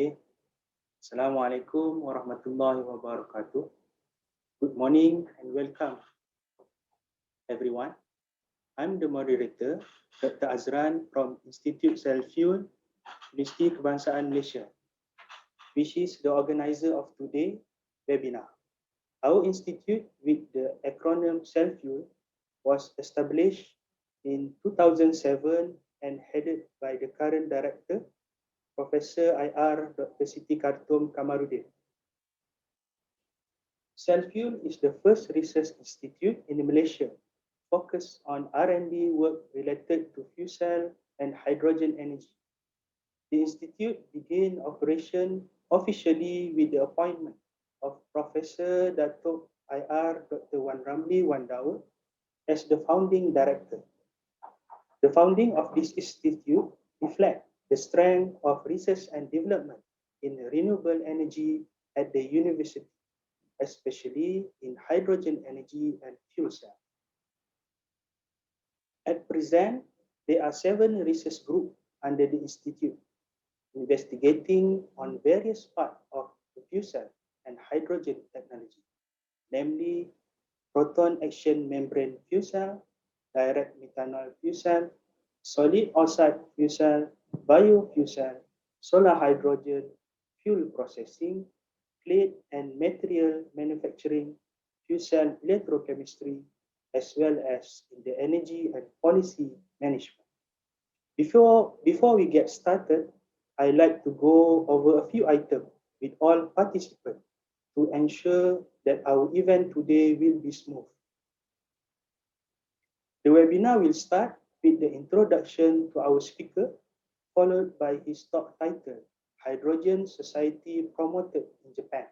Okay. Assalamualaikum warahmatullahi wabarakatuh. Good morning and welcome, everyone. I'm the moderator, Dr. Azran from Institut SELFUEL, Universiti Kebangsaan Malaysia, which is the organizer of today's webinar. Our institute, with the acronym SELFUEL, was established in 2007 and headed by the current director, Professor IR Dr. Siti Khartoum Kamarudin. SELFUEL is the first research institute in Malaysia focused on R&D work related to fuel cell and hydrogen energy. The institute began operation officially with the appointment of Professor Datuk IR Dr. Wan Ramli Wan Daud as the founding director. The founding of this institute reflects the strength of research and development in renewable energy at the university, especially in hydrogen energy and fuel cell. At present, there are 7 research groups under the institute investigating on various parts of the fuel cell and hydrogen technology, namely proton action membrane fuel cell, direct methanol fuel cell, solid oxide fuel cell, biofuel cell, solar hydrogen, fuel processing, plate and material manufacturing, fuel cell electrochemistry, as well as in the energy and policy management. Before we get started, I'd like to go over a few items with all participants to ensure that our event today will be smooth. The webinar will start with the introduction to our speaker, followed by his talk title, Hydrogen Society Promoted in Japan.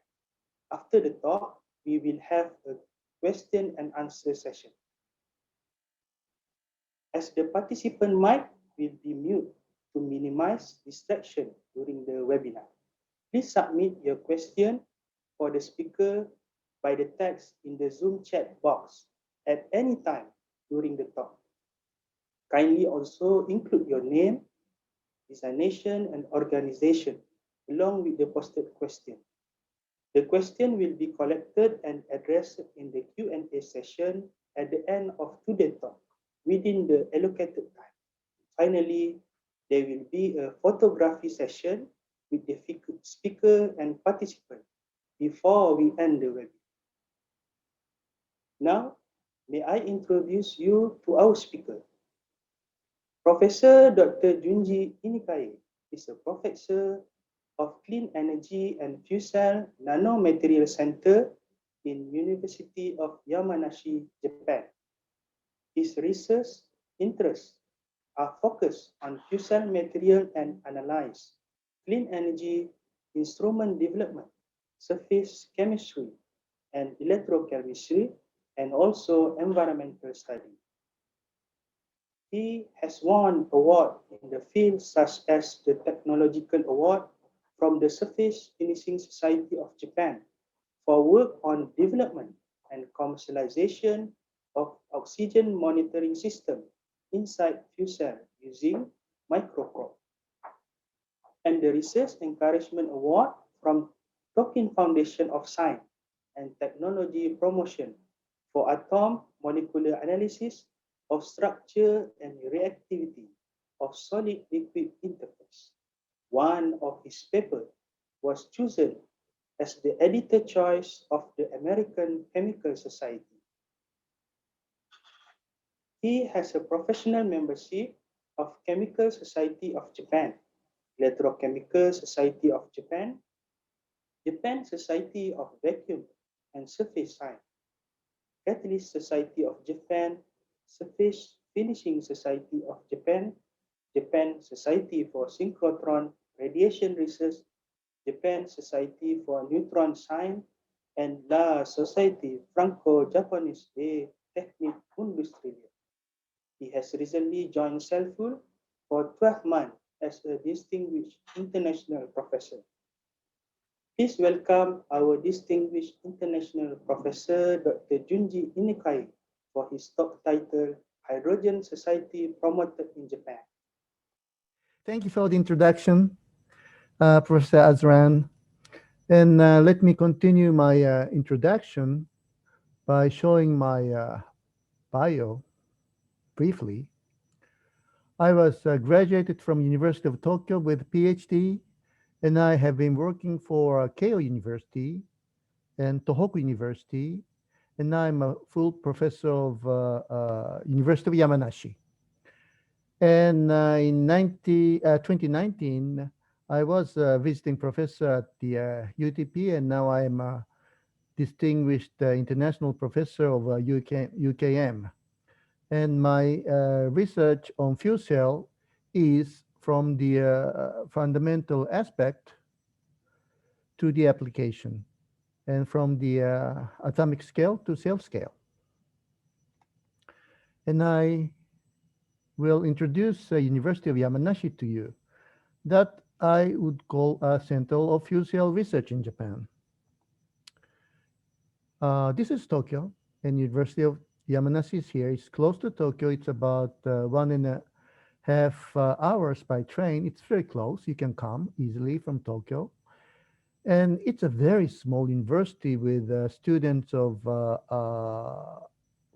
After the talk, we will have a question and answer session. As the participant mic will be mute to minimize distraction during the webinar, please submit your question for the speaker by the text in the Zoom chat box at any time during the talk. Kindly also include your name, designation, and organization along with the posted question. The question will be collected and addressed in the Q&A session at the end of today's talk within the allocated time. Finally, there will be a photography session with the speaker and participant before we end the webinar. Now, may I introduce you to our speaker. Professor Dr. Junji Inukai is a professor of Clean Energy and Fuel Cell Nanomaterial Center in University of Yamanashi, Japan. His research interests are focused on fuel cell material and analyze, clean energy, instrument development, surface chemistry, and electrochemistry, and also environmental study. He has won awards in the field such as the Technological Award from the Surface Finishing Society of Japan for work on development and commercialization of oxygen monitoring system inside fuel cell using microprobe, and the Research Encouragement Award from Tolkien Foundation of Science and Technology Promotion for atom molecular analysis of structure and reactivity of solid-liquid interface. One of his papers was chosen as the editor choice of the American Chemical Society. He has a professional membership of Chemical Society of Japan, Electrochemical Society of Japan, Japan Society of Vacuum and Surface Science, Catalyst Society of Japan, Surface Finishing Society of Japan, Japan Society for Synchrotron Radiation Research, Japan Society for Neutron Science, and La Société Franco-Japonaise de Technique Industrielle. He has recently joined SELFUEL for 12 months as a distinguished international professor. Please welcome our distinguished international professor, Dr. Junji Inukai, for his talk title, Hydrogen Society Promoted in Japan. Thank you for the introduction. Professor Azran. And let me continue my introduction by showing my bio briefly. I was graduated from University of Tokyo with PhD, and I have been working for Keio University and Tohoku University, and I'm a full professor of University of Yamanashi. And in 2019, I was a visiting professor at the UTP, and now I'm a distinguished international professor of UKM. And my research on fuel cell is from the fundamental aspect to the application, and from the atomic scale to cell scale. And I will introduce University of Yamanashi to you, that I would call a center of fuel cell research in Japan. This is Tokyo, and University of Yamanashi is here. It's close to Tokyo. It's about 1.5 hours by train. It's very close. You can come easily from Tokyo. And it's a very small university with students of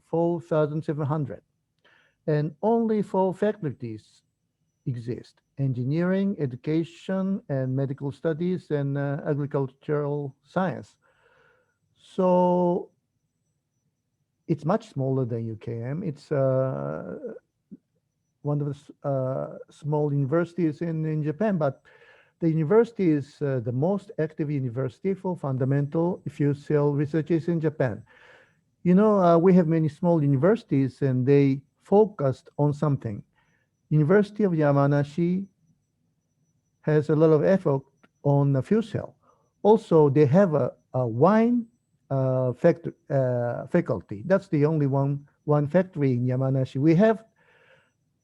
4,700. And only four faculties exist: engineering, education, and medical studies, and agricultural science. So it's much smaller than UKM. It's one of the small universities in Japan, but the university is the most active university for fundamental fuel cell researches in Japan. You know, we have many small universities and they focused on something. University of Yamanashi has a lot of effort on the fuel cell. Also, they have a wine faculty. That's the only one factory in Yamanashi. We have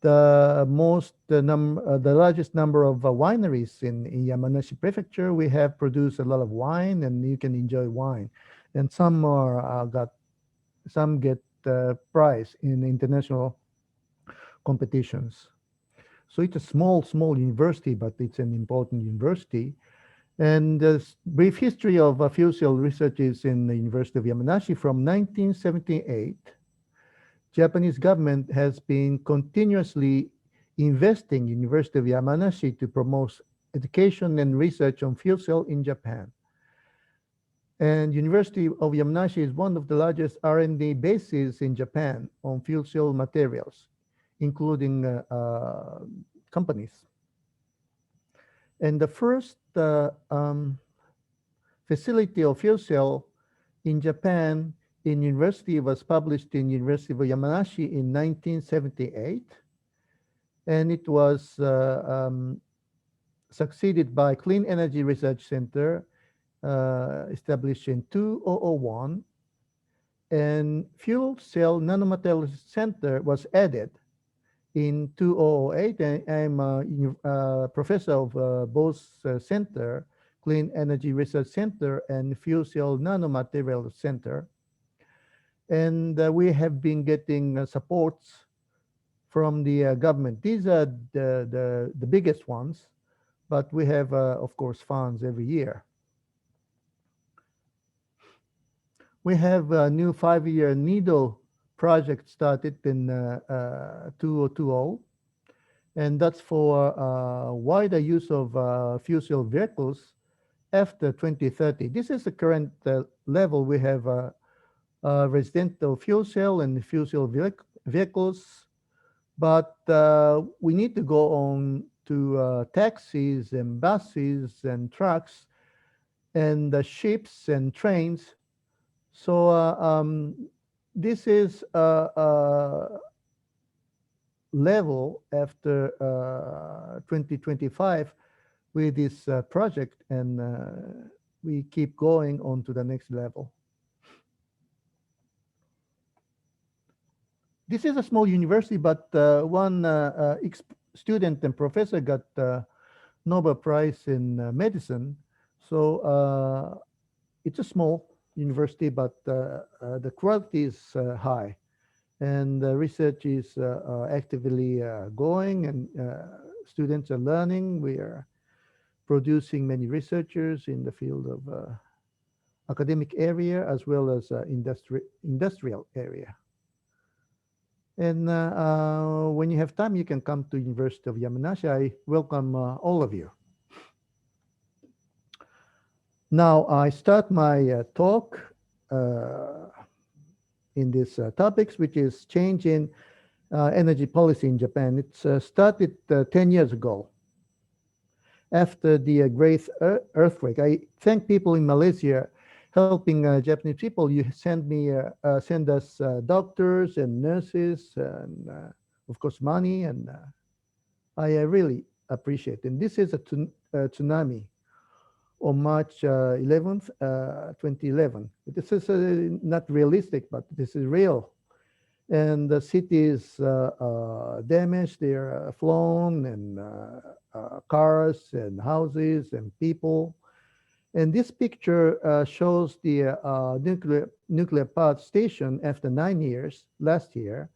the largest number of wineries in Yamanashi Prefecture. We have produced a lot of wine, and you can enjoy wine. And some get prize in international competitions. So it's a small university, but it's an important university. And the brief history of fuel cell research is in the University of Yamanashi from 1978. Japanese government has been continuously investing in University of Yamanashi to promote education and research on fuel cell in Japan. And University of Yamanashi is one of the largest R&D bases in Japan on fuel cell materials, including companies. And the first facility of fuel cell in Japan in university was published in University of Yamanashi in 1978, and it was succeeded by Clean Energy Research Center, established in 2001, and Fuel Cell Nanomaterials Center was added in 2008. And I'm a professor of both center, Clean Energy Research Center and Fuel Cell Nanomaterials Center. And we have been getting supports from the government. These are the biggest ones, but we have, of course, funds every year. We have a new 5-year NEEDLE project started in 2020, and that's for wider use of fuel cell vehicles after 2030. This is the current level. We have residential fuel cell and fuel cell vehicles, but we need to go on to taxis and buses and trucks and ships and trains. So this is a level after 2025 with this project, and we keep going on to the next level. This is a small university, but one student and professor got Nobel Prize in medicine. So it's a small university, but the quality is high, and the research is actively going, and students are learning. We are producing many researchers in the field of academic area as well as industrial area. And when you have time, you can come to University of Yamanashi. I welcome all of you. Now, I start my talk in these topics, which is change in energy policy in Japan. It started 10 years ago after the great earthquake. I thank people in Malaysia helping Japanese people. You send us doctors and nurses and of course money, and I really appreciate it. And this is a tsunami on March 11th, 2011. This is not realistic, but this is real. And the city is damaged. They're flown, and cars and houses and people. And this picture shows the nuclear power station after 9 years last year.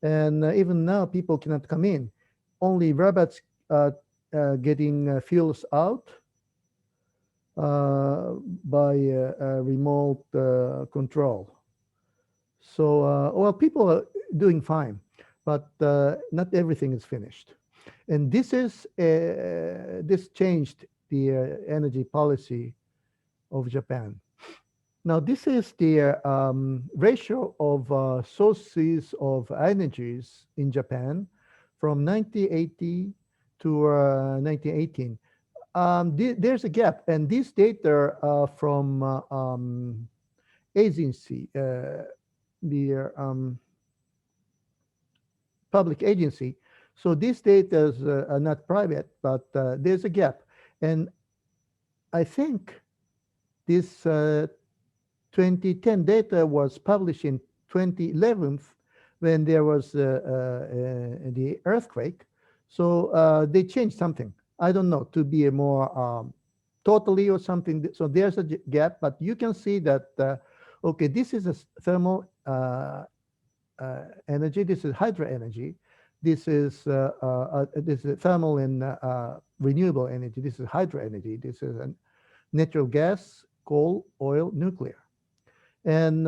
And even now, people cannot come in. Only robots getting fuels out by remote control. So, well, people are doing fine, but not everything is finished. And this changed the energy policy of Japan. Now, this is the ratio of sources of energies in Japan from 1980 to 1918. There's a gap, and these data are from agency, the public agency. So these data are not private, but there's a gap. And I think this 2010 data was published in 2011 when there was the earthquake. So they changed something. I don't know, to be a more totally or something. So there's a gap, but you can see that, okay, this is a thermal energy. This is hydro energy. This is thermal and renewable energy. This is hydro energy. This is natural gas, coal, oil, nuclear. And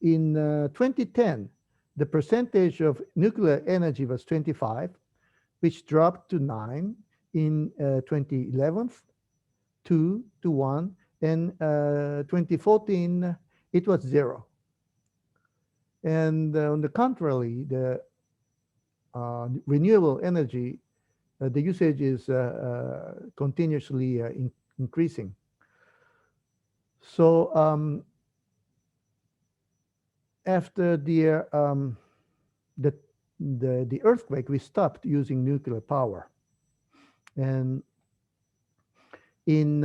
in 2010, the percentage of nuclear energy was 25, which dropped to 9 in 2011, 2 to 1, and 2014, it was 0. And on the contrary, the renewable energy, the usage is continuously increasing. So after the earthquake, we stopped using nuclear power. And in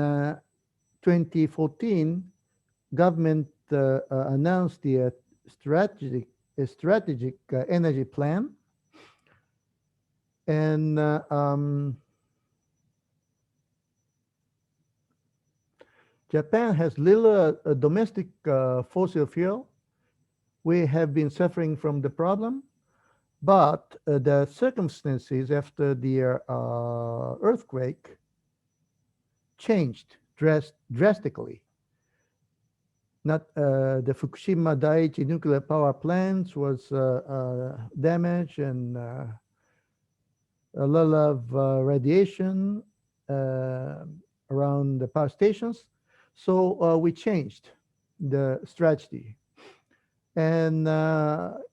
2014, government announced the strategic energy plan. And Japan has little domestic fossil fuel. We have been suffering from the problem, but the circumstances after the earthquake changed drastically. Not the Fukushima Daiichi nuclear power plants was damaged, and a lot of radiation around the power stations. So we changed the strategy. And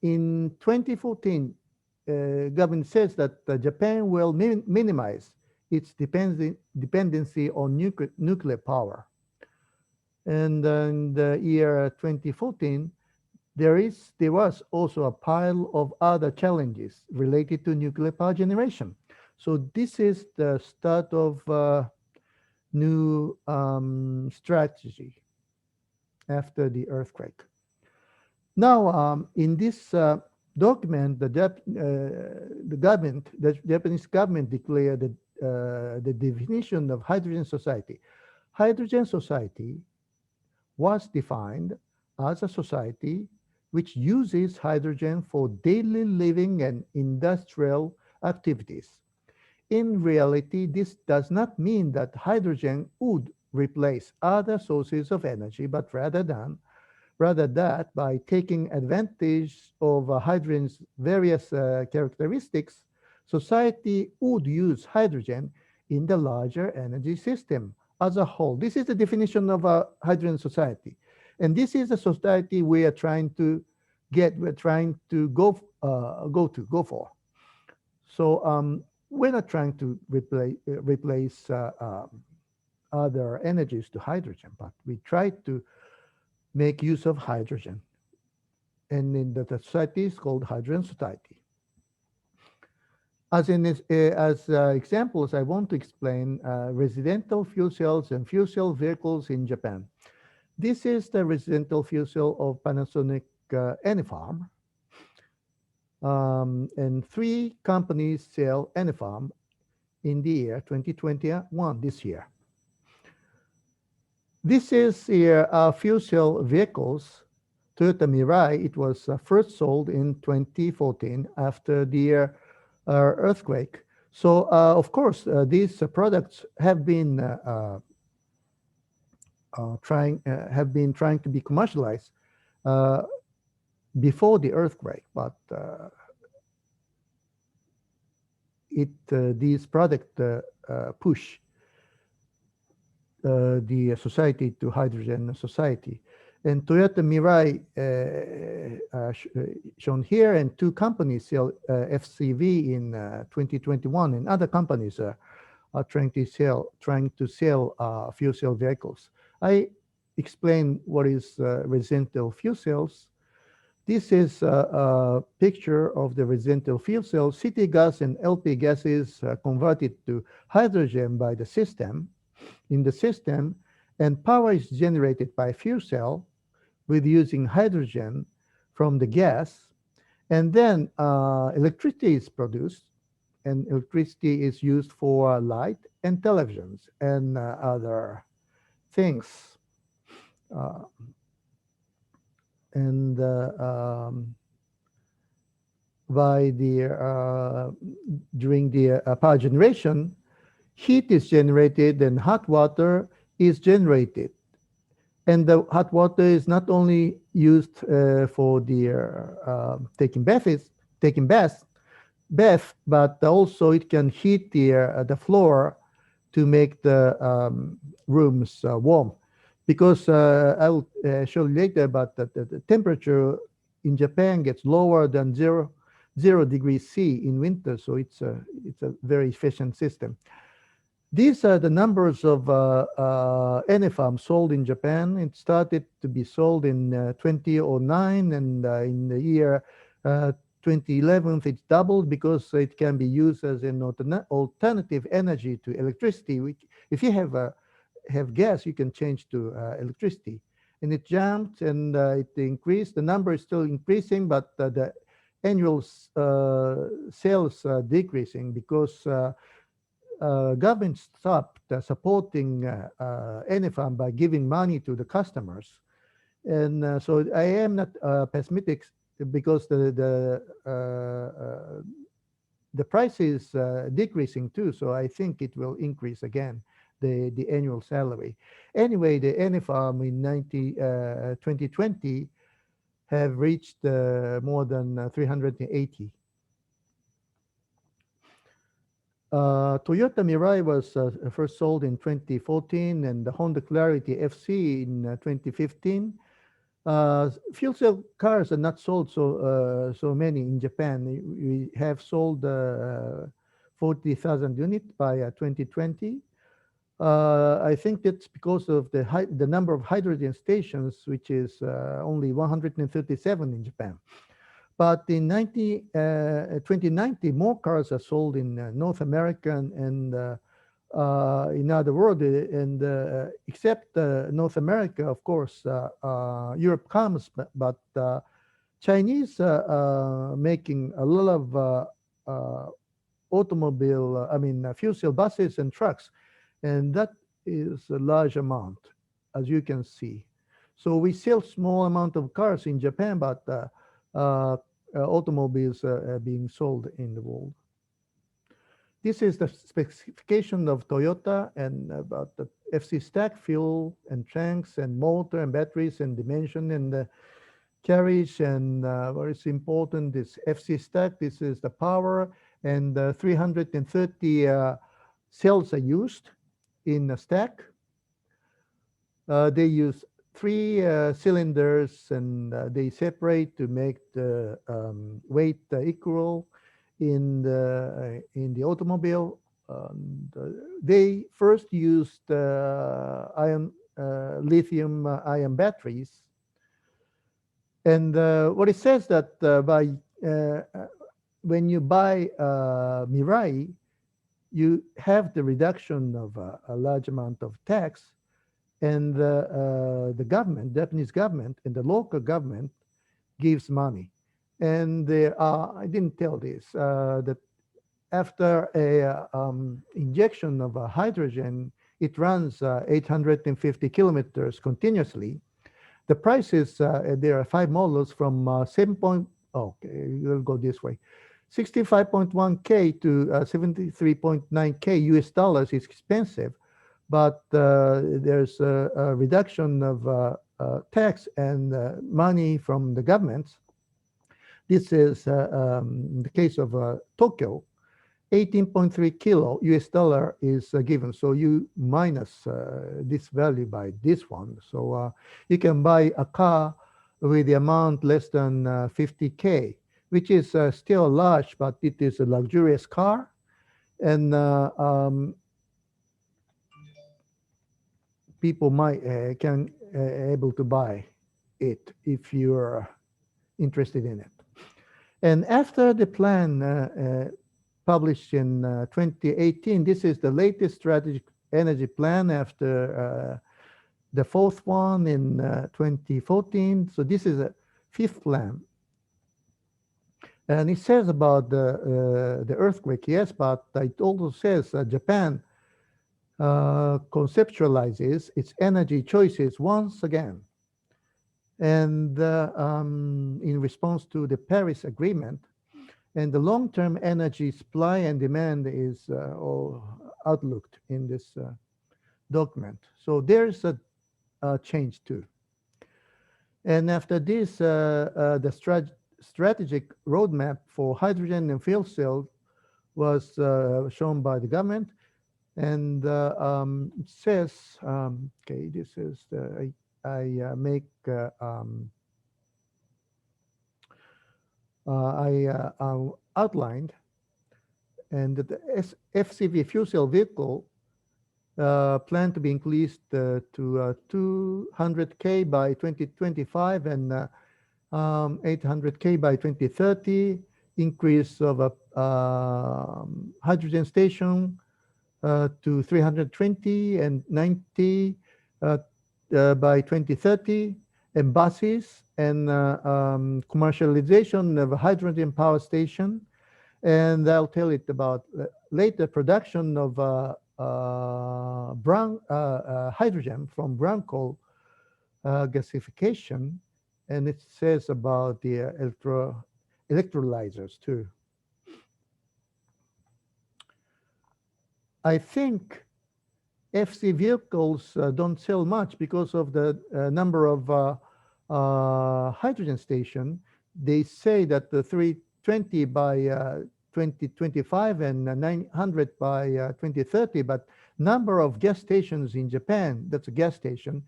in 2014, government says that Japan will minimize its dependency on nuclear power. And in the year 2014, there was also a pile of other challenges related to nuclear power generation. So this is the start of new strategy after the earthquake. Now, in this document, the Japanese government declared the definition of hydrogen society. Hydrogen society was defined as a society which uses hydrogen for daily living and industrial activities. In reality, this does not mean that hydrogen would replace other sources of energy, but rather that by taking advantage of hydrogen's various characteristics, society would use hydrogen in the larger energy system as a whole. This is the definition of a hydrogen society. And this is a society we are trying to we're trying to go for. So we're not trying to replace other energies to hydrogen, but we try to make use of hydrogen. And in the society is called hydrogen society. As examples, I want to explain residential fuel cells and fuel cell vehicles in Japan. This is the residential fuel cell of Panasonic Enifarm. And 3 companies sell Enifarm in the year 2021, this year. This is fuel cell vehicles. Toyota Mirai, it was first sold in 2014 after the earthquake. So, of course, these products have been trying to be commercialized before the earthquake, but these products push the society to hydrogen society. And Toyota Mirai shown here, and 2 companies sell FCV in 2021, and other companies are trying to sell fuel cell vehicles. I explain what is residential fuel cells. This is a picture of the residential fuel cell. City gas and LP gases are converted to hydrogen by the system. In the system, and power is generated by fuel cell with using hydrogen from the gas, and then electricity is produced, and electricity is used for light and televisions and other things. And by the during the power generation, heat is generated and hot water is generated. And the hot water is not only used for the taking bath, but also it can heat the floor to make the rooms warm. Because I will show you later, but the temperature in Japan gets lower than zero degrees C in winter, so it's a very efficient system. These are the numbers of Enifarm sold in Japan. It started to be sold in 2009, and in the year 2011, it doubled because it can be used as an alternative energy to electricity. Which, if you have gas, you can change to electricity. And it jumped and it increased. The number is still increasing, but the annual sales are decreasing because government stopped supporting Enifarm by giving money to the customers. And so I am not pessimistic because the price is decreasing too. So I think it will increase again, the annual salary. Anyway, the Enifarm in 2020 have reached more than 380. Toyota Mirai was first sold in 2014, and the Honda Clarity FC in 2015. Fuel cell cars are not sold so many in Japan. We have sold 40,000 units by 2020. I think that's because of the number of hydrogen stations, which is only 137 in Japan. But in 2019, more cars are sold in North America and in other world, and except North America, of course, Europe comes, but Chinese making a lot of automobile, fuel cell buses and trucks, and that is a large amount, as you can see. So we sell small amount of cars in Japan, but automobiles are being sold in the world. This is the specification of Toyota and about the FC stack, fuel and tanks and motor and batteries and dimension and the carriage and what is important is FC stack. This is the power and 330 cells are used in a stack. They use three cylinders and they separate to make the weight equal in the automobile. They first used ion lithium ion batteries, and what it says that by when you buy Mirai, you have the reduction of a large amount of tax, and the government, Japanese government, and the local government gives money. And there are, I didn't tell this, that after a injection of hydrogen, it runs 850 kilometers continuously. The prices, there are five models from 7 point, okay, we'll go this way. 65.1K to 73.9K US dollars is expensive, but there's a reduction of tax and money from the governments. This is the case of Tokyo. 18.3 kilo US dollar is given. So you minus this value by this one. So you can buy a car with the amount less than 50K, which is still large, but it is a luxurious car. And people might can able to buy it if you're interested in it. And after the plan published in 2018, this is the latest strategic energy plan after the fourth one in 2014. So this is a fifth plan. And it says about the earthquake, yes, but it also says Japan conceptualizes its energy choices once again. And in response to the Paris Agreement, and the long-term energy supply and demand is all outlooked in this document. So there's a change too. And after this, the strategic roadmap for hydrogen and fuel cell was shown by the government. And it says, okay, this is the, I make, I outlined, and that the FCV fuel cell vehicle planned to be increased to 200K by 2025 and 800K by 2030, increase of a hydrogen station to 320 and 90 by 2030, and buses and commercialization of a hydrogen power station. And I'll tell it about later production of brown hydrogen from brown coal gasification. And it says about the electrolyzers too. I think FC vehicles don't sell much because of the number of hydrogen station. They say that the 320 by 2025 and 900 by 2030, but number of gas stations in Japan, that's a gas station,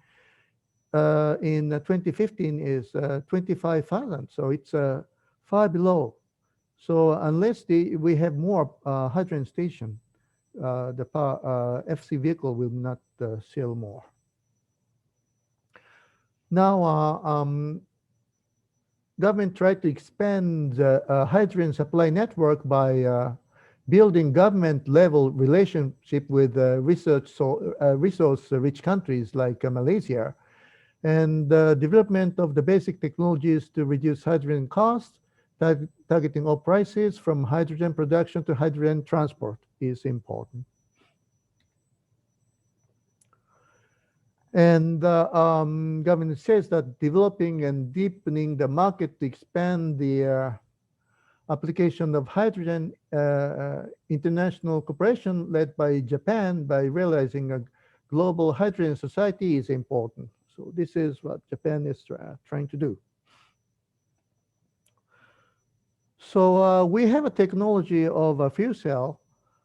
in 2015 is 25,000. So it's far below. So unless we have more hydrogen station, the FC vehicle will not sell more. Now, government tried to expand the hydrogen supply network by building government-level relationship with resource-rich countries like Malaysia, and development of the basic technologies to reduce hydrogen costs, targeting all prices from hydrogen production to hydrogen transport is important. And government says that developing and deepening the market to expand the application of hydrogen international cooperation led by Japan by realizing a global hydrogen society is important. So this is what Japan is trying to do. So we have a technology of a fuel cell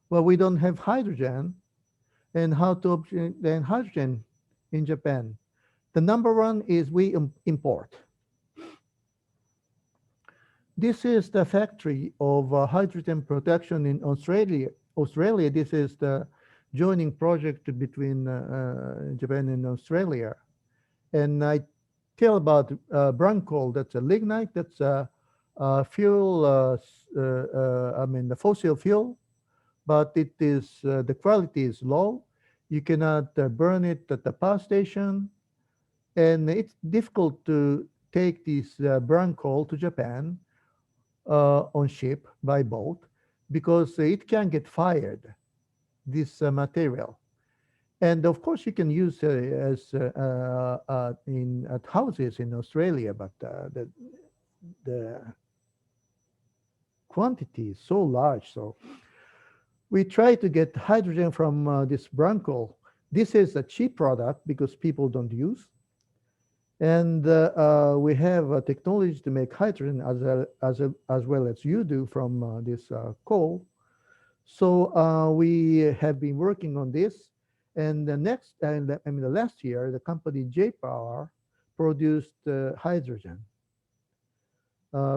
where we don't have hydrogen and how to obtain then hydrogen in Japan. The number one is we import. This is the factory of hydrogen production in Australia. Australia, this is the joining project between Japan and Australia. And I tell about Bruncol, that's a lignite, that's a fuel, I mean the fossil fuel, but it is, the quality is low. You cannot burn it at the power station. And it's difficult to take this Bruncol to Japan on ship by boat because it can get fired, this material. And of course, you can use as in at houses in Australia, but the quantity is so large. So we try to get hydrogen from this Bruncol. This is a cheap product because people don't use. And we have a technology to make hydrogen as well as you do from this coal. So we have been working on this. And the next, I mean, the last year, the company J Power produced hydrogen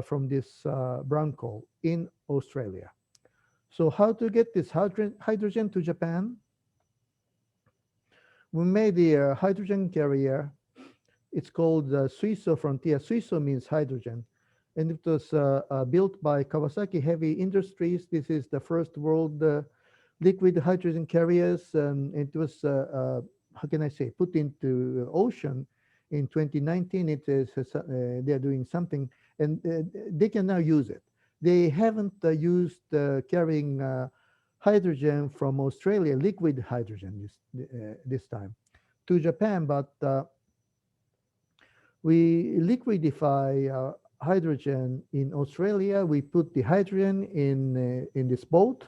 from this brown coal in Australia. So how to get this hydrogen to Japan? We made the hydrogen carrier. It's called Suiso Frontier. Suiso means hydrogen. And it was built by Kawasaki Heavy Industries. This is the first world liquid hydrogen carriers. It was, how can I say, put into ocean in 2019. It is, they're doing something, and they can now use it. They haven't used carrying hydrogen from Australia, liquid hydrogen this time, to Japan, but we liquidify hydrogen in Australia. We put the hydrogen in this boat,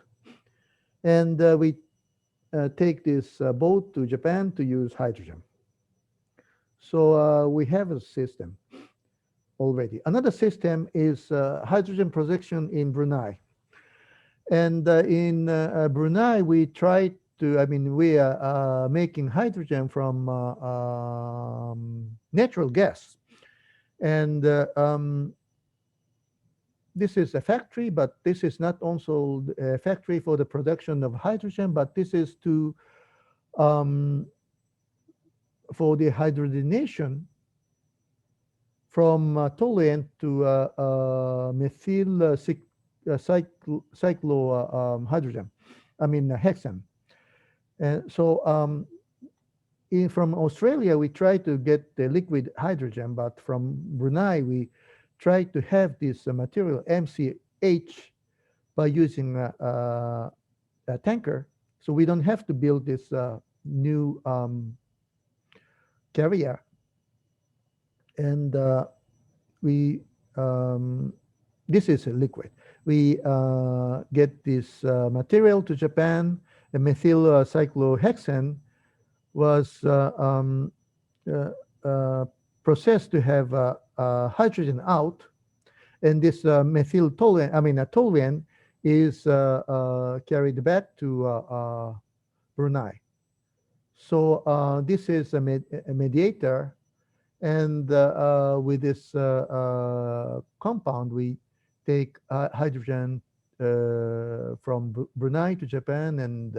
and we take this boat to Japan to use hydrogen. So we have a system already. Another system is hydrogen production in Brunei. And in Brunei, we try to, I mean, we are making hydrogen from natural gas. And this is a factory, but this is not also a factory for the production of hydrogen, but this is to for the hydrogenation from toluene to methyl cyclohydrogen, I mean hexane. And so from Australia, we try to get the liquid hydrogen, but from Brunei, we try to have this material MCH by using a tanker. So we don't have to build this new carrier. And we, this is a liquid. We get this material to Japan, a methyl cyclohexane was processed to have hydrogen out, and this methyl toluene, I mean a toluene, is carried back to Brunei. So this is a mediator, and with this compound, we take hydrogen from Brunei to Japan, and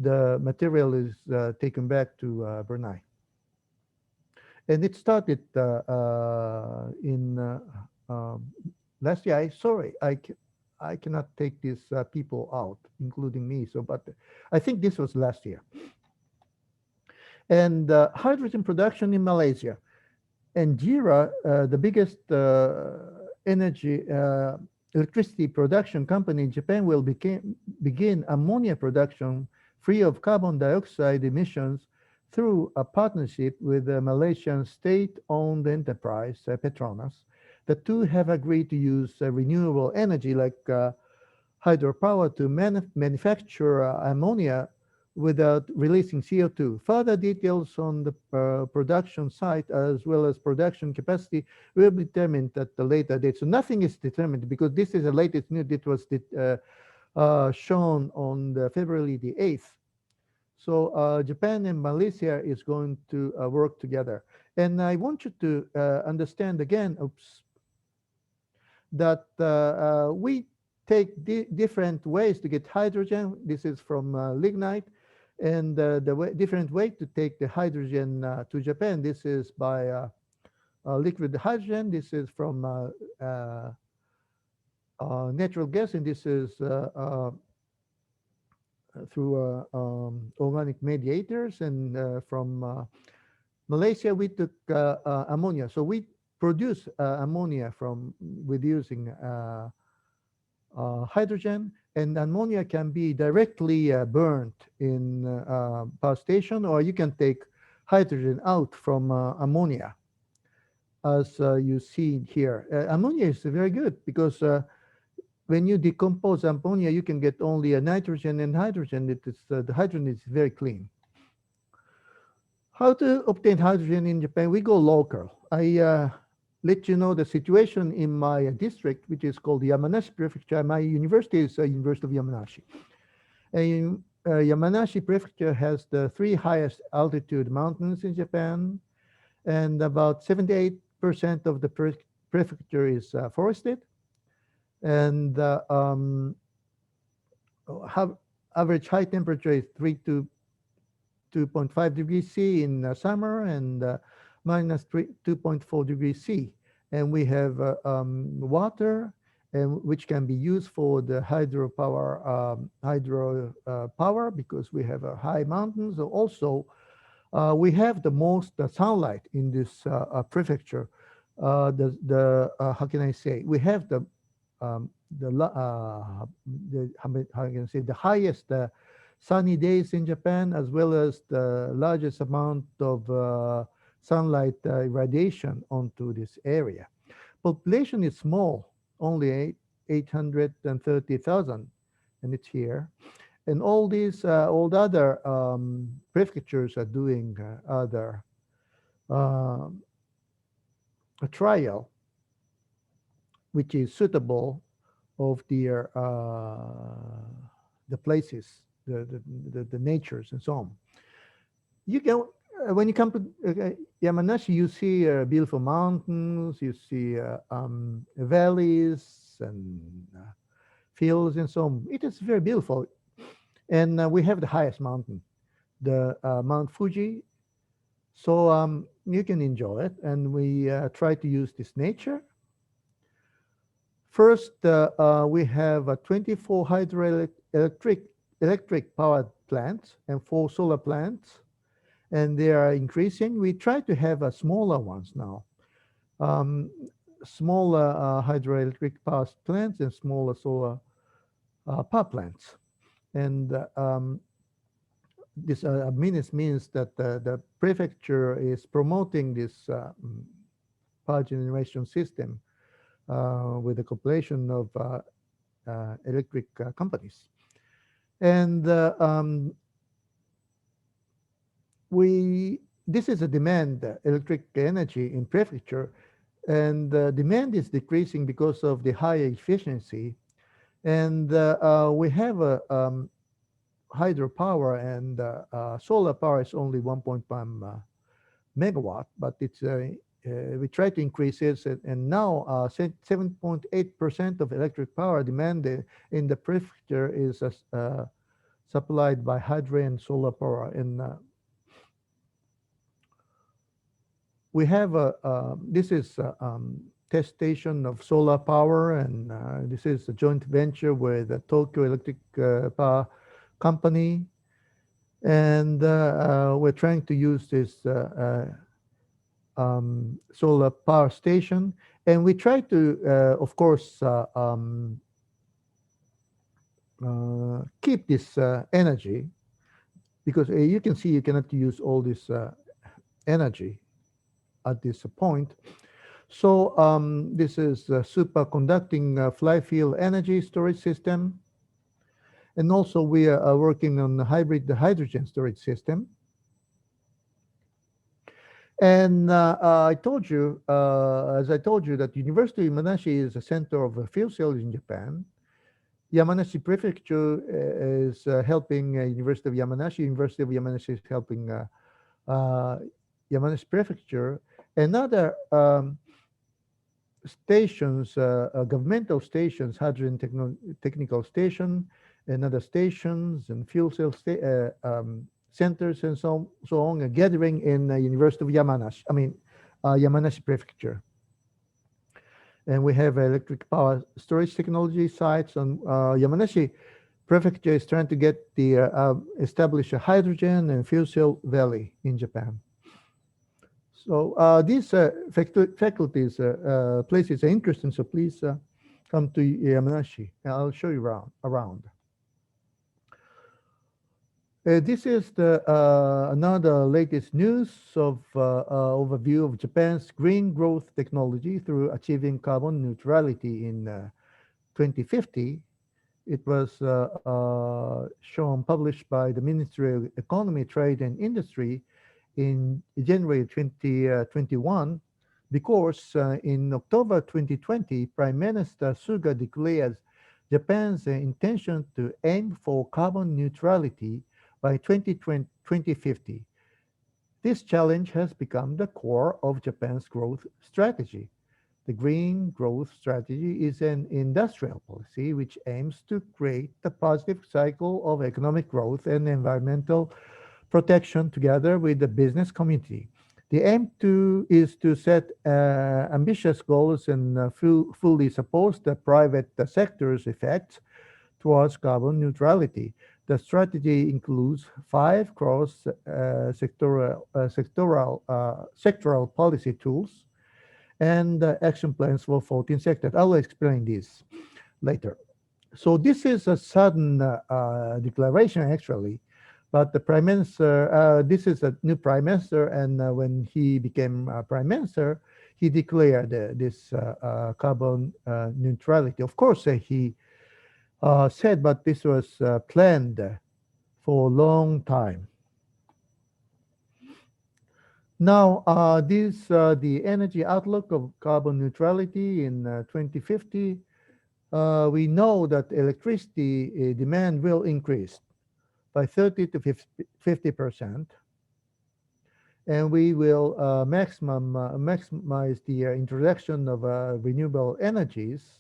the material is taken back to Brunei. And it started in last year. Sorry, I cannot take these people out, including me. So, but I think this was last year. And hydrogen production in Malaysia. And JERA, the biggest energy electricity production company in Japan, will begin ammonia production free of carbon dioxide emissions through a partnership with the Malaysian state-owned enterprise, Petronas. the two have agreed to use renewable energy like hydropower to manufacture ammonia without releasing CO2. Further details on the production site as well as production capacity will be determined at the later date. So nothing is determined because this is the latest news that was shown on February the 8th. So Japan and Malaysia is going to work together. And I want you to understand again, oops, that we take different ways to get hydrogen. This is from lignite. And different way to take the hydrogen to Japan. This is by liquid hydrogen. This is from natural gas. And this is through organic mediators. And from Malaysia, we took ammonia. So we produce ammonia from with using hydrogen, and ammonia can be directly burnt in power station, or you can take hydrogen out from ammonia, as you see here. Ammonia is very good because when you decompose ammonia, you can get only a nitrogen and hydrogen. It is, the hydrogen is very clean. How to obtain hydrogen in Japan? We go local. I let you know the situation in my district, which is called Yamanashi Prefecture. My university is University of Yamanashi. And Yamanashi Prefecture has the three highest altitude mountains in Japan, and about 78% of the prefecture is forested. And average high temperature is 3 to 2.5 degrees C in summer, and minus 2.4 degrees C. And we have water, and which can be used for the hydropower, power, because we have high mountains. Also, we have the most sunlight in this prefecture. How can I say? We have how can I say, the highest sunny days in Japan, as well as the largest amount of sunlight irradiation onto this area. Population is small, only 830,000, and it's here. And all these, all the other prefectures are doing other a trial, which is suitable of the places, the natures and so on. You can, when you come to Yamanashi, you see beautiful mountains, you see valleys and fields and so on. It is very beautiful. And we have the highest mountain, the Mount Fuji. So you can enjoy it. And we try to use this nature. First, we have 24 electric power plants and 4 solar plants, and they are increasing. We try to have smaller ones now, smaller hydroelectric power plants and smaller solar power plants. And this means that the prefecture is promoting this power generation system with the cooperation of electric companies. And this is a demand, electric energy in prefecture, and demand is decreasing because of the higher efficiency. And we have hydropower, and solar power is only 1.1 megawatt, but it's we try to increase it, and now 7.8% of electric power demand in the prefecture is supplied by hydro and solar power. And we have this is test station of solar power, and this is a joint venture with the Tokyo Electric Power Company, and we're trying to use this solar power station, and we try to, of course, keep this energy, because you can see you cannot use all this energy at this point. So this is a superconducting fly field energy storage system. And also we are working on the hybrid hydrogen storage system. And as I told you, that University of Yamanashi is a center of fuel cells in Japan. Yamanashi Prefecture is helping University of Yamanashi. University of Yamanashi is helping uh, Yamanashi Prefecture. Another stations, governmental stations, hydrogen technical station, and other stations and fuel cell centers and so on, gathering in University of Yamanashi. Yamanashi Prefecture. And we have electric power storage technology sites on Yamanashi Prefecture is trying to get the establish a hydrogen and fuel cell valley in Japan. So these faculties, places are interesting. So please come to Yamanashi, and I'll show you around. This is the another latest news of overview of Japan's green growth technology through achieving carbon neutrality in 2050. It was published by the Ministry of Economy, Trade and Industry in January 2021, because in October 2020, Prime Minister Suga declared Japan's intention to aim for carbon neutrality by 2050. This challenge has become the core of Japan's growth strategy. The green growth strategy is an industrial policy which aims to create a positive cycle of economic growth and environmental protection together with the business community. The aim is to set ambitious goals and fully support the private sector's efforts towards carbon neutrality. The strategy includes five sectoral policy tools and action plans for 14 sectors. I will explain this later. So this is a sudden declaration, actually, but the prime minister, this is a new prime minister, and when he became prime minister, he declared this carbon neutrality. Of course, he said, but this was planned for a long time. Now, the energy outlook of carbon neutrality in 2050. We know that electricity demand will increase by 30 to 50%, and we will maximize the introduction of renewable energies,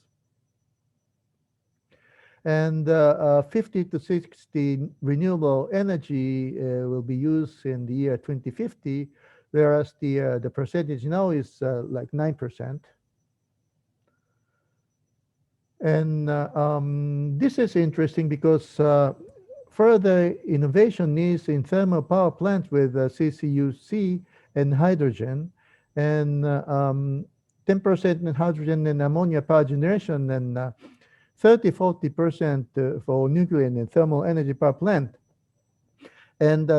and 50 to 60 renewable energy will be used in the year 2050, whereas the percentage now is like 9%. And this is interesting because further innovation needs in thermal power plants with CCUC and hydrogen, and 10% in hydrogen and ammonia power generation, and 30-40% for nuclear and thermal energy power plant. And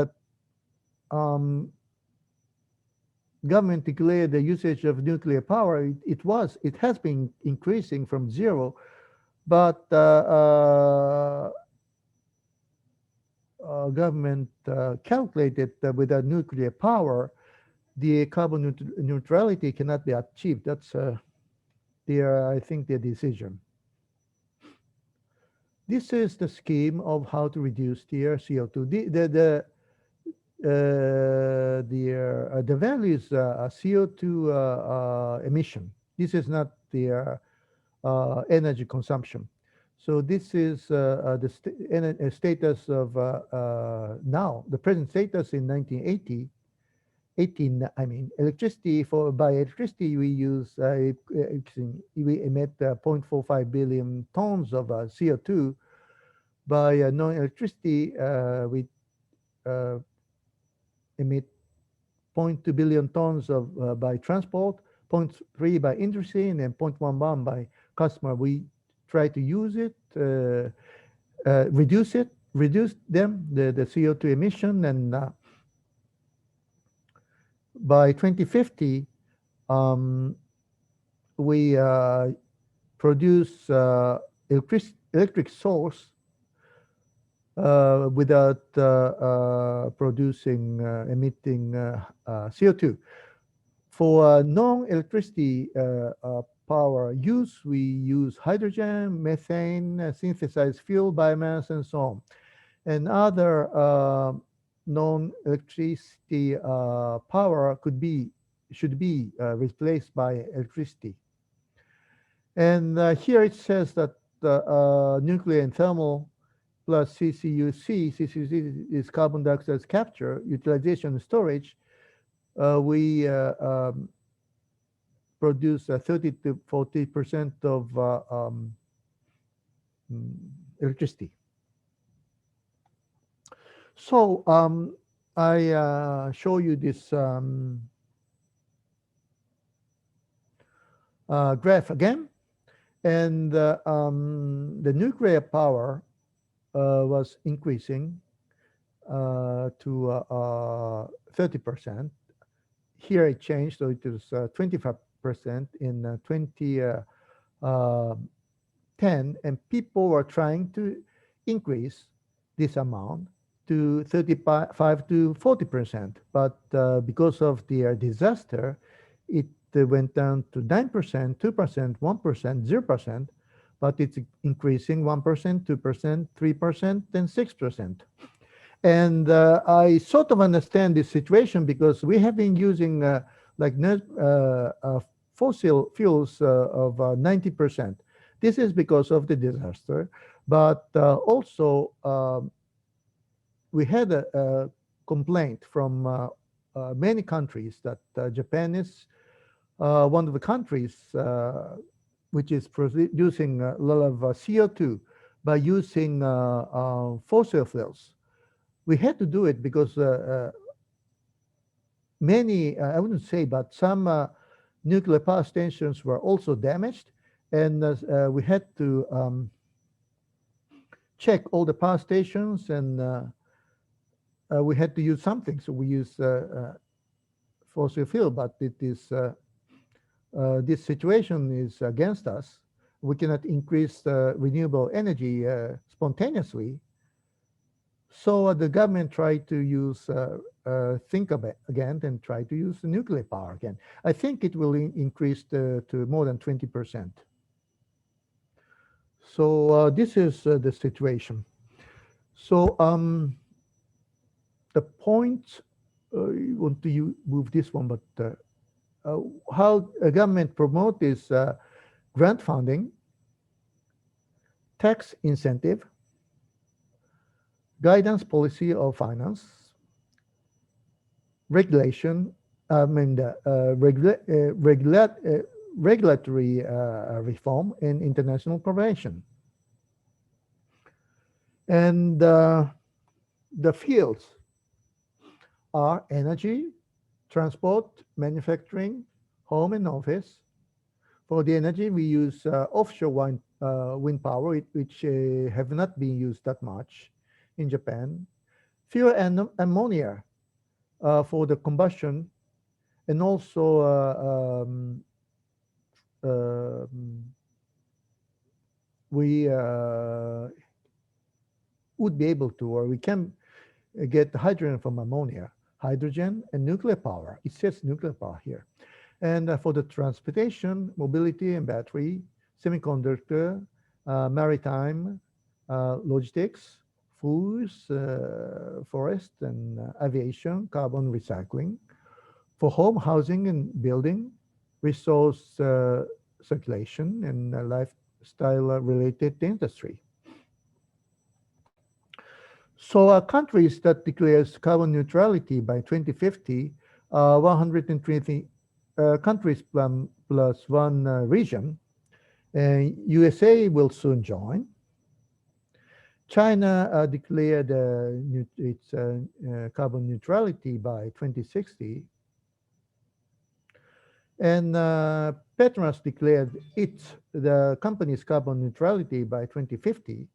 government declared the usage of nuclear power. It has been increasing from zero, but government calculated that without nuclear power, the carbon neutrality cannot be achieved. That's I think, their decision. This is the scheme of how to reduce the CO2. The value is CO2 emission. This is not the energy consumption. So this is the status of now, the present status in 1980. Electricity, by electricity we use, we emit 0.45 billion tons of CO2. By non-electricity, we emit 0.2 billion tons of by transport, 0.3 by industry, and then 0.11 by customer. We try to use it, reduce them, the CO2 emission, and by 2050, we produce electric source without producing, emitting CO2. For non-electricity power use, we use hydrogen, methane, synthesized fuel, biomass, and so on. And other non-electricity power should be replaced by electricity. And here it says that nuclear and thermal plus CCUC is carbon dioxide capture, utilization, and storage. We produce 30 to 40% of electricity. So I show you this graph again, and the nuclear power was increasing to 30%. Here it changed, so it is 25% in 2010, and people were trying to increase this amount to 35 to 40%. But because of the disaster, it went down to 9%, 2%, 1%, 0%, but it's increasing 1%, 2%, 3%, and 6%. And I sort of understand this situation because we have been using fossil fuels of 90%. This is because of the disaster, but also we had a complaint from many countries that Japan is one of the countries which is producing a lot of CO2 by using fossil fuels. We had to do it because many, I wouldn't say, but some nuclear power stations were also damaged, and we had to check all the power stations, and we had to use something. So we use fossil fuel, but it is this situation is against us. We cannot increase renewable energy spontaneously. So the government tried to use, think of it again, and try to use nuclear power again. I think it will increase to more than 20%. So this is the situation. So the point, you want to move this one, but how a government promote is grant funding, tax incentive, guidance policy of finance, regulation, regulatory reform, and international cooperation. And the fields are energy, transport, manufacturing, home and office. For the energy, we use offshore wind power, which have not been used that much in Japan. Fuel and ammonia for the combustion, and also we would be able to, or we can get hydrogen from ammonia, hydrogen and nuclear power. It says nuclear power here. And for the transportation, mobility and battery, semiconductor, maritime, logistics, foods, forest and aviation, carbon recycling. For home, housing and building, resource circulation, and lifestyle-related industry. So countries that declares carbon neutrality by 2050 are 120 countries plus one region. USA will soon join. China declared its carbon neutrality by 2060. And Petronas declared the company's carbon neutrality by 2050.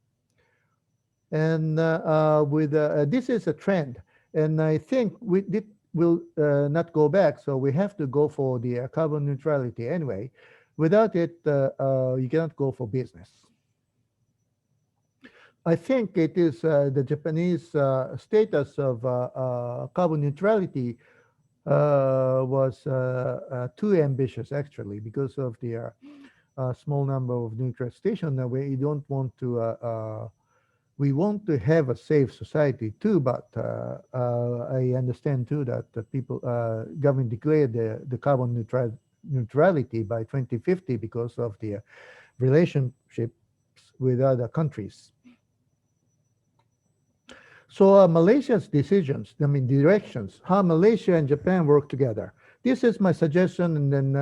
And this is a trend. And I think will not go back. So we have to go for the carbon neutrality anyway. Without it, you cannot go for business. I think it is the Japanese status of carbon neutrality was too ambitious, actually, because of the small number of nuclear stations. We don't want to. We want to have a safe society too, but I understand too that the people, government declared the carbon neutrality by 2050 because of the relationships with other countries. So Malaysia's decisions, I mean directions, how Malaysia and Japan work together. This is my suggestion, and then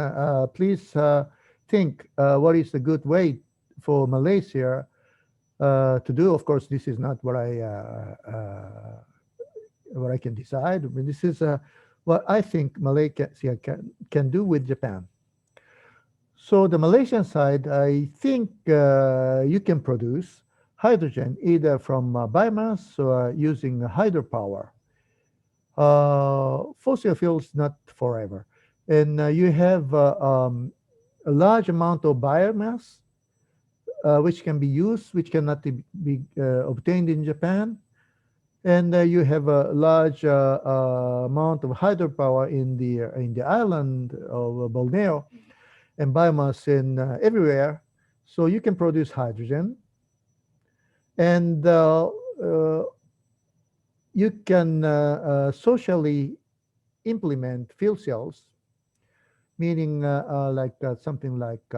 please think what is the good way for Malaysia to do. Of course, this is not what I can decide. I mean, this is what I think Malaysia can do with Japan. So the Malaysian side, I think you can produce hydrogen either from biomass or using hydropower. Fossil fuels not forever, and you have a large amount of biomass which can be used, which cannot be obtained in Japan, and you have a large amount of hydropower in the island of Borneo, and biomass in everywhere, so you can produce hydrogen, and you can socially implement fuel cells, meaning like something like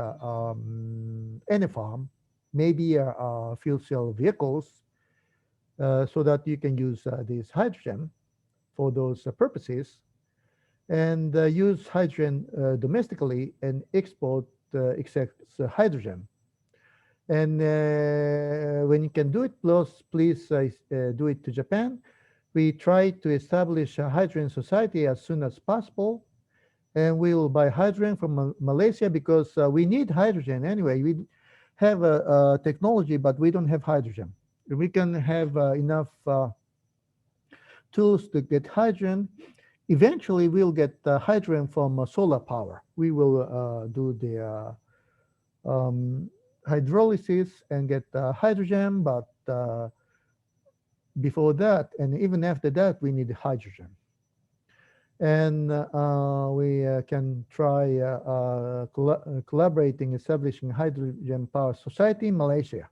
any farm, maybe fuel cell vehicles, so that you can use this hydrogen for those purposes, and use hydrogen domestically and export excess hydrogen. And when you can do it, please do it to Japan. We try to establish a hydrogen society as soon as possible, and we will buy hydrogen from Malaysia because we need hydrogen anyway. We have a technology, but we don't have hydrogen. We can have enough tools to get hydrogen. Eventually, we'll get hydrogen from solar power. We will do the hydrolysis and get hydrogen, but before that, and even after that, we need hydrogen. And we can try collaborating, establishing hydrogen power society in Malaysia.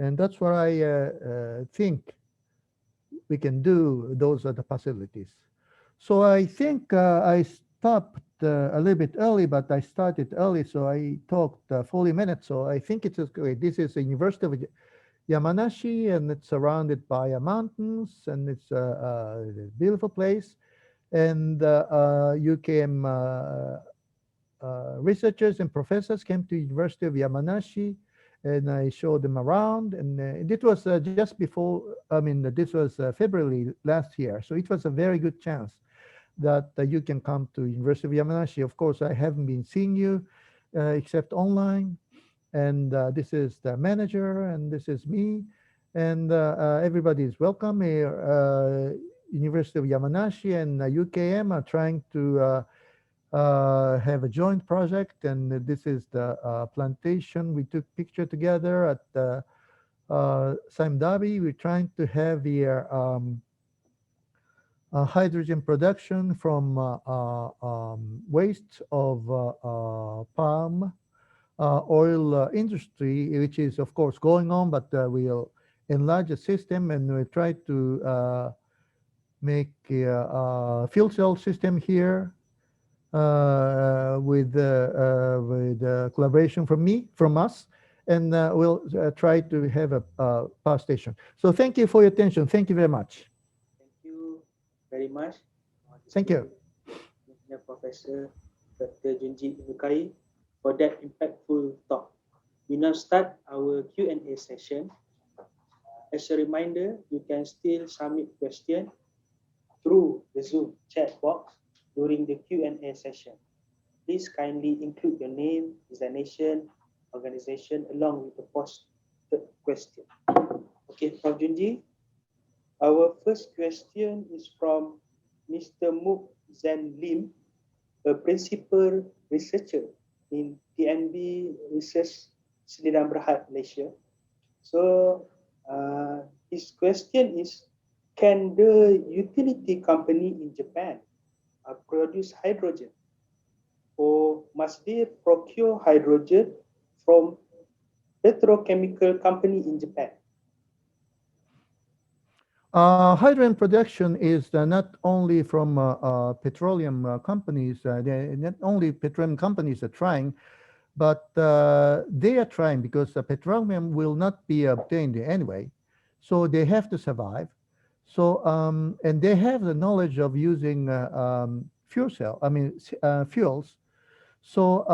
And that's what I think we can do. Those are the possibilities. So I think I stopped a little bit early, but I started early, so I talked 40 minutes. So I think it's great. This is the University of Yamanashi, and it's surrounded by mountains, and it's a beautiful place. And you came, researchers and professors came to University of Yamanashi, and I showed them around. And it was just before, I mean, this was February last year, so it was a very good chance that you can come to University of Yamanashi. Of course, I haven't been seeing you except online, and this is the manager, and this is me, and everybody is welcome here. University of Yamanashi and UKM are trying to have a joint project, and this is the plantation. We took picture together at Sime Darby. We're trying to have here hydrogen production from waste of palm oil industry, which is of course going on, but we'll enlarge the system, and we try to make a fuel cell system here with collaboration from us, and we'll try to have a power station. So thank you for your attention. Thank you very much. Thank you very much. Thank you. Professor Dr. Junji Inukai, for that impactful talk. We now start our Q&A session. As a reminder, you can still submit questions through the Zoom chat box during the Q&A session. Please kindly include your name, designation, organization along with the posted question. Okay, Prof. Junji, our first question is from Mr. Mohd Lim, a principal researcher in TNB Research Sdn Bhd, Malaysia. So his question is, can the utility company in Japan produce hydrogen, or must they procure hydrogen from petrochemical company in Japan? Hydrogen production is not only from petroleum companies. Not only petroleum companies are trying, but they are trying because petroleum will not be obtained anyway, so they have to survive. So and they have the knowledge of using fuels. So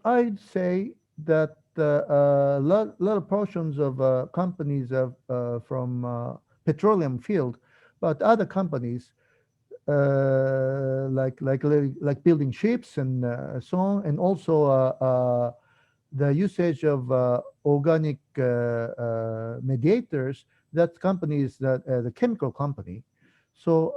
I'd say that lot of portions of companies from petroleum field, but other companies like building ships and so on, and also the usage of organic mediators. That company is the chemical company. So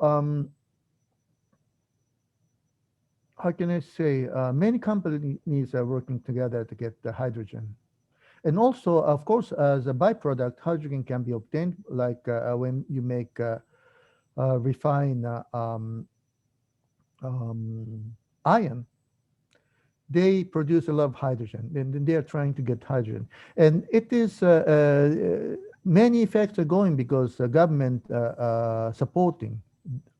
how can I say? Many companies are working together to get the hydrogen. And also, of course, as a byproduct, hydrogen can be obtained, like when you make refine iron, they produce a lot of hydrogen, and then they are trying to get hydrogen. And it is many effects are going because the government supporting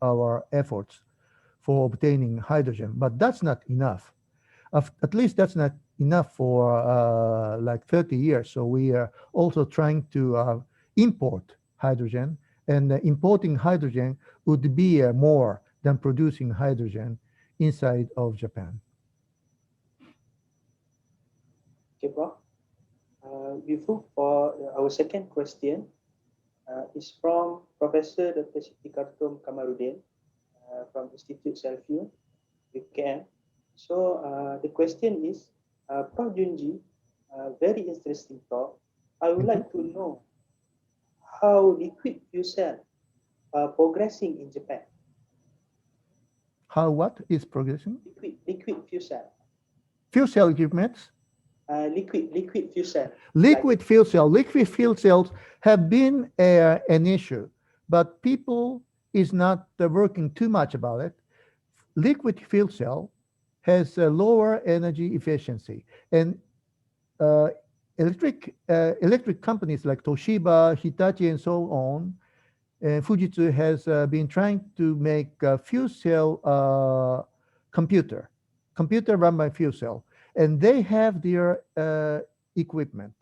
our efforts for obtaining hydrogen, but that's not enough. At least that's not enough for like 30 years. So we are also trying to import hydrogen, and importing hydrogen would be more than producing hydrogen inside of Japan. Okay, Prof. We move for our second question. Is from Professor Dr. Siti Kartum Kamarudin from Institut SELFUEL, UKM. So the question is, Prof. Junji, very interesting talk. I would Thank you. like to know how liquid fuel cell are progressing in Japan. How what is progressing? Liquid fuel cell. Fuel cell equipments. Liquid fuel cell. Liquid fuel cell. Liquid fuel cells have been an issue, but people is not working too much about it. Liquid fuel cell has a lower energy efficiency, and uh, electric companies like Toshiba, Hitachi, and so on, and Fujitsu has been trying to make a fuel cell computer, computer run by fuel cell, and they have their equipment.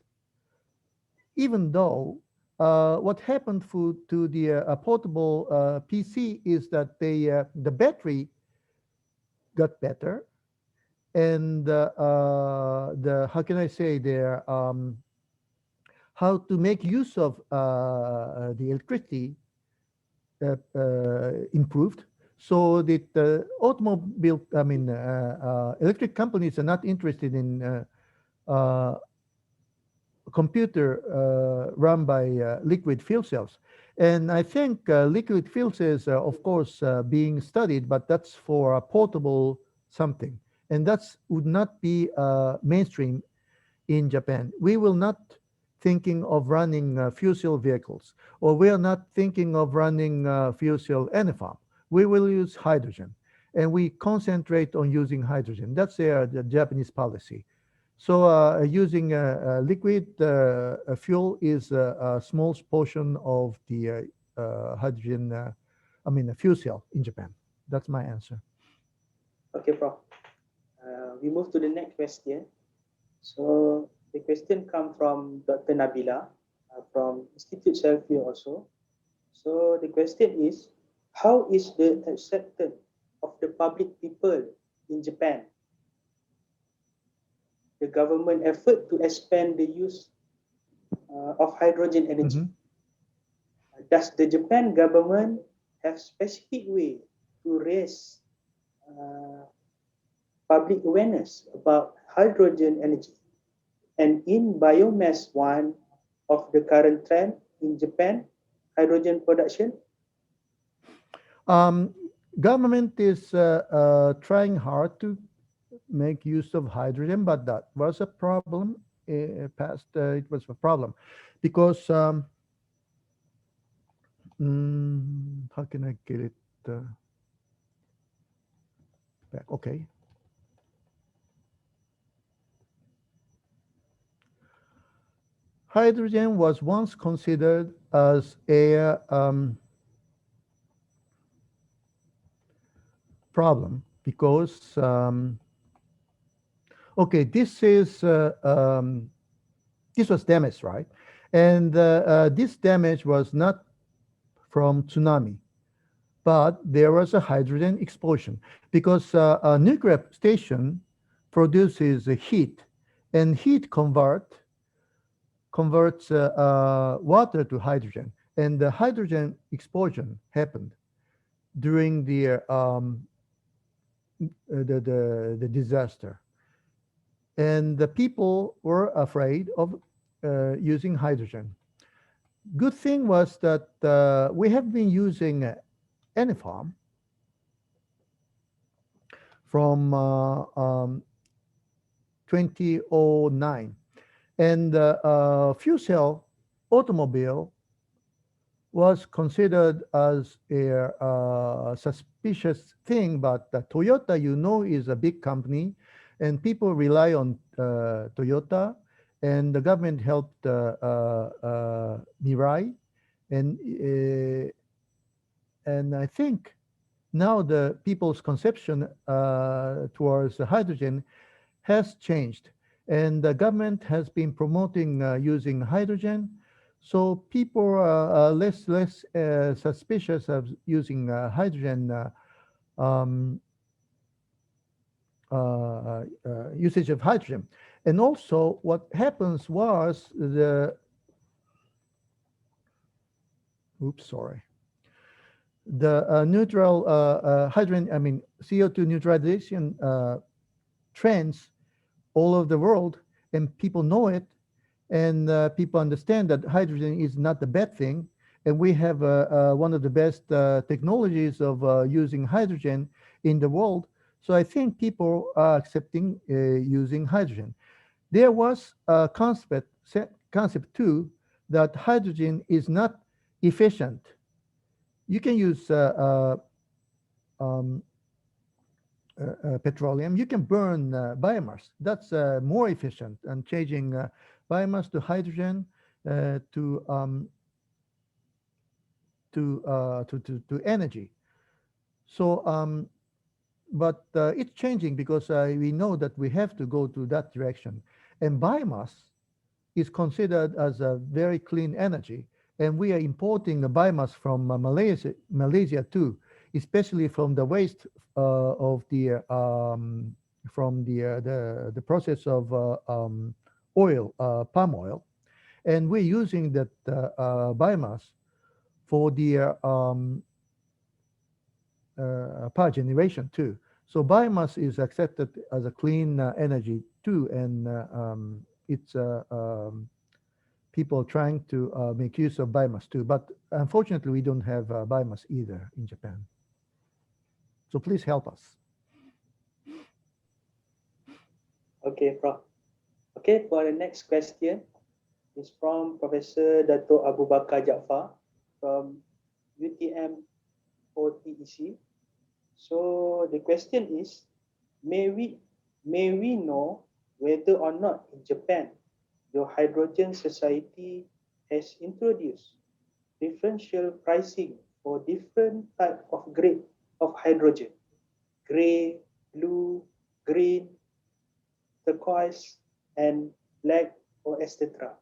Even though what happened to the portable PC is that the battery got better, and the how can I say their how to make use of the electricity improved, so that the automobile, electric companies are not interested in uh, computer run by liquid fuel cells. And I think liquid fuel cells are, of course, being studied, but that's for a portable something. And that would not be mainstream in Japan. We will not thinking of running fuel cell vehicles, or we are not thinking of running fuel cell any farm. We will use hydrogen, and we concentrate on using hydrogen. That's the Japanese policy. So using liquid fuel is a small portion of the hydrogen, fuel cell in Japan. That's my answer. Okay, Prof. We move to the next question. So the question comes from Dr. Nabila from Institute Selfie also. So the question is, how is the acceptance of the public people in Japan, the government effort to expand the use of hydrogen energy? Mhm. Does the Japan government have specific way to raise uh, public awareness about hydrogen energy? And in biomass one of the current trend in Japan, hydrogen production? Um, Government is trying hard to make use of hydrogen, but that was a problem. Past it was a problem because how can I get it back? Okay. Hydrogen was once considered as a problem because, okay, this was damage, right? And this damage was not from tsunami, but there was a hydrogen explosion because a nuclear station produces heat, and heat converts water to hydrogen, and the hydrogen explosion happened during the disaster, and the people were afraid of using hydrogen. Good thing was that we have been using farm from 2009, and fuel cell automobile was considered as a suspicious thing, but Toyota, is a big company, and people rely on Toyota, and the government helped Mirai, and I think now the people's conception towards hydrogen has changed, and the government has been promoting using hydrogen, so people are less suspicious of using hydrogen um, usage of hydrogen. And also, what happens was the neutral hydrogen, I mean CO2 neutralization trends all over the world, and people know it, and people understand that hydrogen is not a bad thing, and we have one of the best technologies of using hydrogen in the world. So I think people are accepting using hydrogen. There was a concept too that hydrogen is not efficient. You can use um, petroleum. You can burn biomass. That's more efficient, and changing biomass to hydrogen to energy. So, but it's changing because we know that we have to go to that direction. And biomass is considered as a very clean energy, and we are importing the biomass from Malaysia too, especially from the waste of the from the process of palm oil, and we're using that biomass for the power generation too. So biomass is accepted as a clean energy too, and it's people trying to make use of biomass too. But unfortunately, we don't have biomass either in Japan. So please help us. Okay, Prof. Okay, for the next question is from Professor Dato Abu Bakar Jaafar from UTM OTEC. So the question is, may we know whether or not in Japan the Hydrogen Society has introduced differential pricing for different type of grade of hydrogen: gray, blue, green, turquoise, and black, or etc.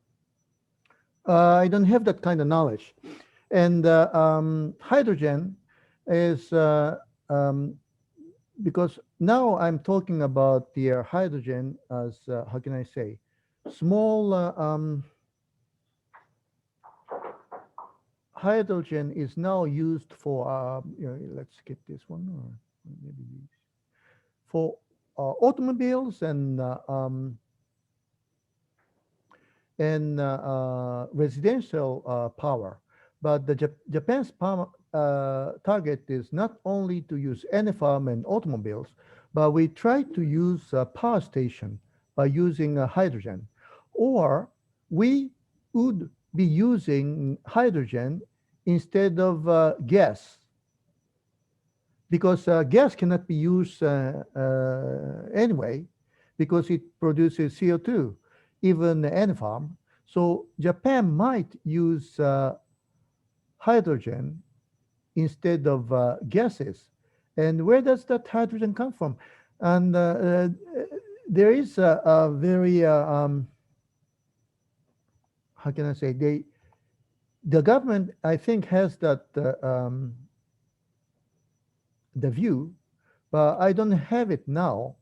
I don't have that kind of knowledge. And hydrogen is because now I'm talking about the hydrogen as how can I say, small hydrogen is now used for let's skip this one, or maybe for automobiles and residential power. But the Japan's power, target is not only to use farm and automobiles, but we try to use a power station by using hydrogen, or we would be using hydrogen instead of gas, because gas cannot be used anyway, because it produces CO2, even any farm. So Japan might use hydrogen instead of gases. And where does that hydrogen come from? And there is a very, how can I say, the government, I think, has that the view, but I don't have it now.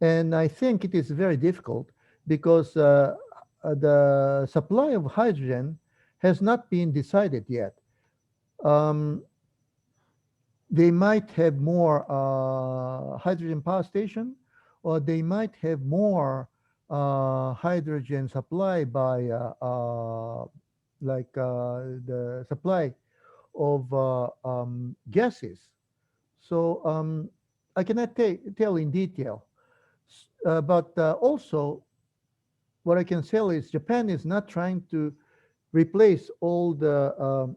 And I think it is very difficult because the supply of hydrogen has not been decided yet. Um, they might have more hydrogen power station, or they might have more hydrogen supply by the supply of gases. So I cannot tell in detail. But also, what I can say is Japan is not trying to replace all the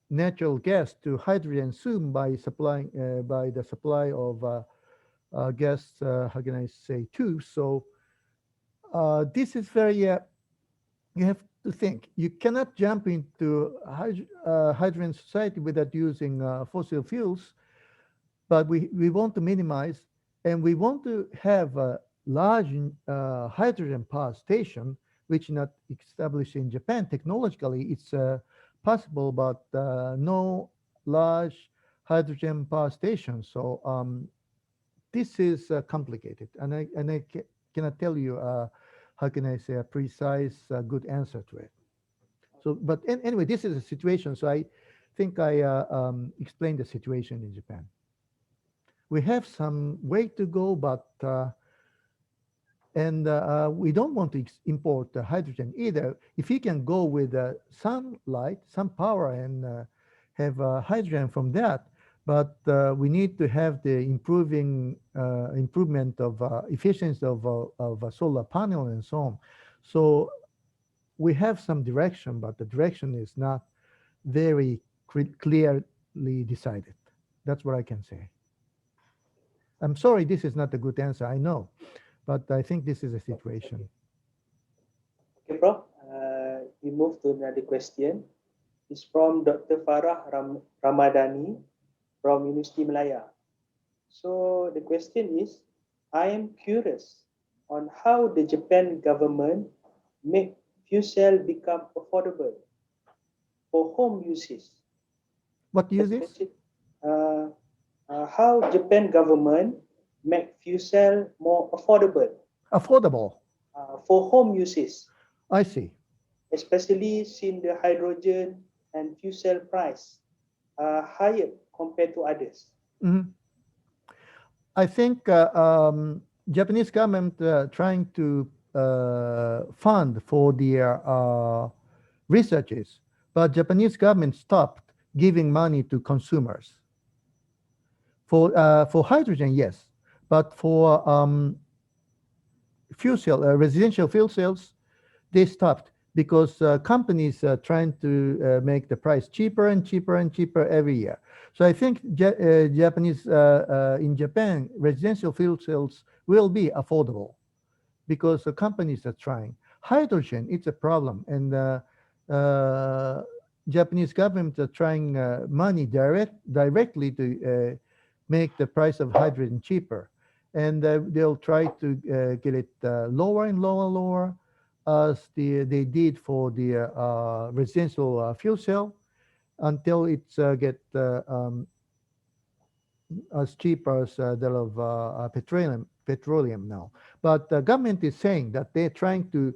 natural gas to hydrogen soon by supplying by the supply of gas. How can I say too? So this is very. You have to think. You cannot jump into hydrogen society without using fossil fuels, but we want to minimize, and we want to have a large hydrogen power station, which not established in Japan. Technologically, it's possible, but no large hydrogen power station. So this is complicated, and I cannot tell you how can I say a precise good answer to it. So, but anyway, this is a situation. So I think I explained the situation in Japan. We have some way to go, but and we don't want to import hydrogen either. If we can go with sunlight, sun power, and have hydrogen from that, but we need to have the improvement of efficiency of a solar panel and so on. So we have some direction, but the direction is not very clearly decided. That's what I can say. I'm sorry, this is not a good answer, I know, but I think this is a Okay, situation. okay, Prof. We move to another question. It's from Dr. Farah Ramadhani from University Malaya. So the question is, I am curious on how the Japan government make fuel cell become affordable for home uses, What use is? especially uh, how Japan government make fuel cell more affordable Affordable. for home uses, I see. especially since the hydrogen and fuel cell price are higher compared to others. Mhm. I think Japanese government trying to fund for their researches, but Japanese government stopped giving money to consumers. For hydrogen, yes, but for fuel cell, residential fuel cells, they stopped because companies are trying to make the price cheaper and cheaper and cheaper every year. So I think Japanese in Japan, residential fuel cells will be affordable because the companies are trying. Hydrogen, it's a problem, and uh, Japanese government are trying money directly to make the price of hydrogen cheaper, and they'll try to get it lower and lower and lower, as they did for the residential fuel cell, until it's get as cheap as that of petroleum now. But the government is saying that they're trying to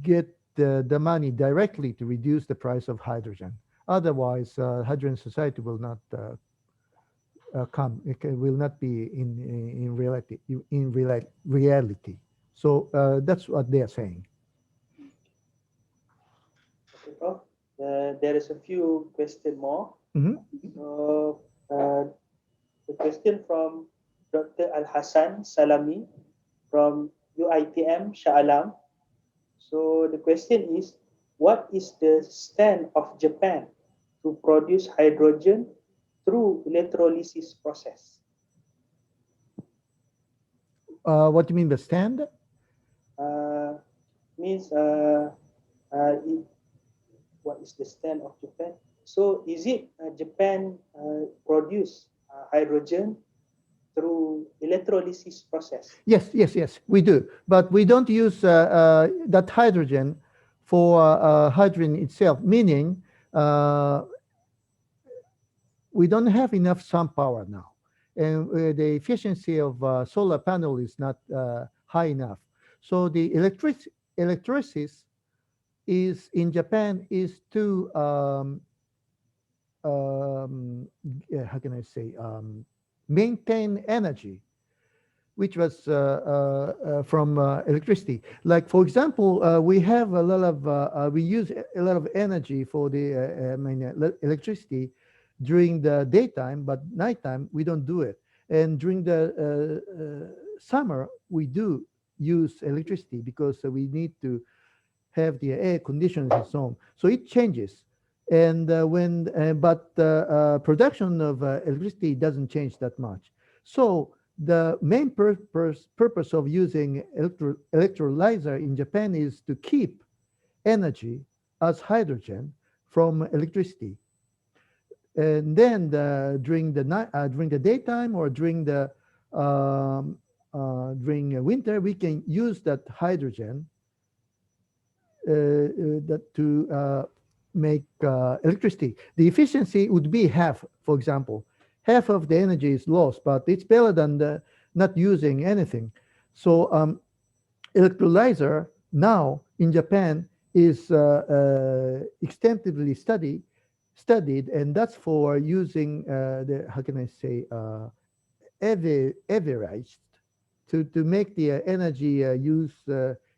get the money directly to reduce the price of hydrogen. Otherwise, hydrogen society will not come. Will not be in reality. Reality. So that's what they are saying. Okay, Prof. There is a few question more. Mhm. So the question from Dr. Al Hassan Salami from UITM Shah Alam. So the question is, what is the stand of Japan to produce hydrogen through electrolysis process? What do you mean by stand? Uh, means it, what is the stand of Japan? So is it Japan produce hydrogen through electrolysis process? Yes, yes, yes, we do. But we don't use that hydrogen for hydrogen itself, meaning uh, we don't have enough sun power now. And the efficiency of solar panel is not high enough. So the electrolysis is in Japan is to how can I say maintain energy which was from electricity. Like for example, we have a lot of we use a lot of energy for the electricity during the daytime, but nighttime we don't do it. And during the summer, we do use electricity because we need to have the air conditions and so on. So it changes. And but production of electricity doesn't change that much. So the main purpose of using electrolyzer in Japan is to keep energy as hydrogen from electricity. And then during the night, during the daytime or um, during winter, we can use that hydrogen that to make electricity. The efficiency would be half, for example. Half of the energy is lost, but it's better than not using anything. So electrolyzer now in Japan is extensively studied, and that's for using the how can I say averaged to make the energy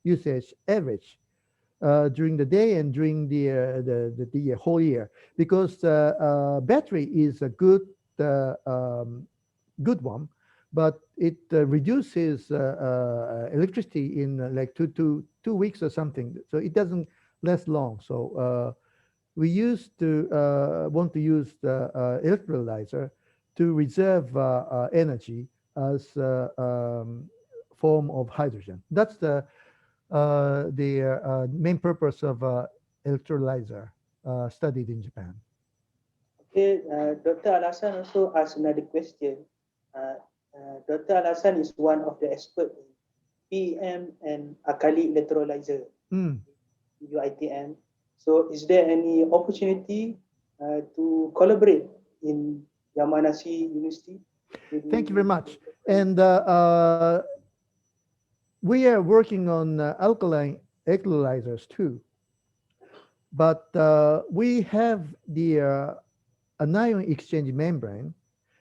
usage average during the day and during the whole year, because battery is a good one, but it reduces electricity in like 2 weeks or something, so it doesn't last long. So we used to want to use the electrolyzer to reserve energy as form of hydrogen. That's the main purpose of electrolyzer studied in Japan. Okay, Dr. Al Hassan also asked another question. Dr. Al Hassan is one of the experts in PEM and alkali electrolyzer Mm. UITM. So, is there any opportunity to collaborate in Yamanashi University? Thank you very much. And we are working on alkaline electrolyzers too. But we have the anion exchange membrane,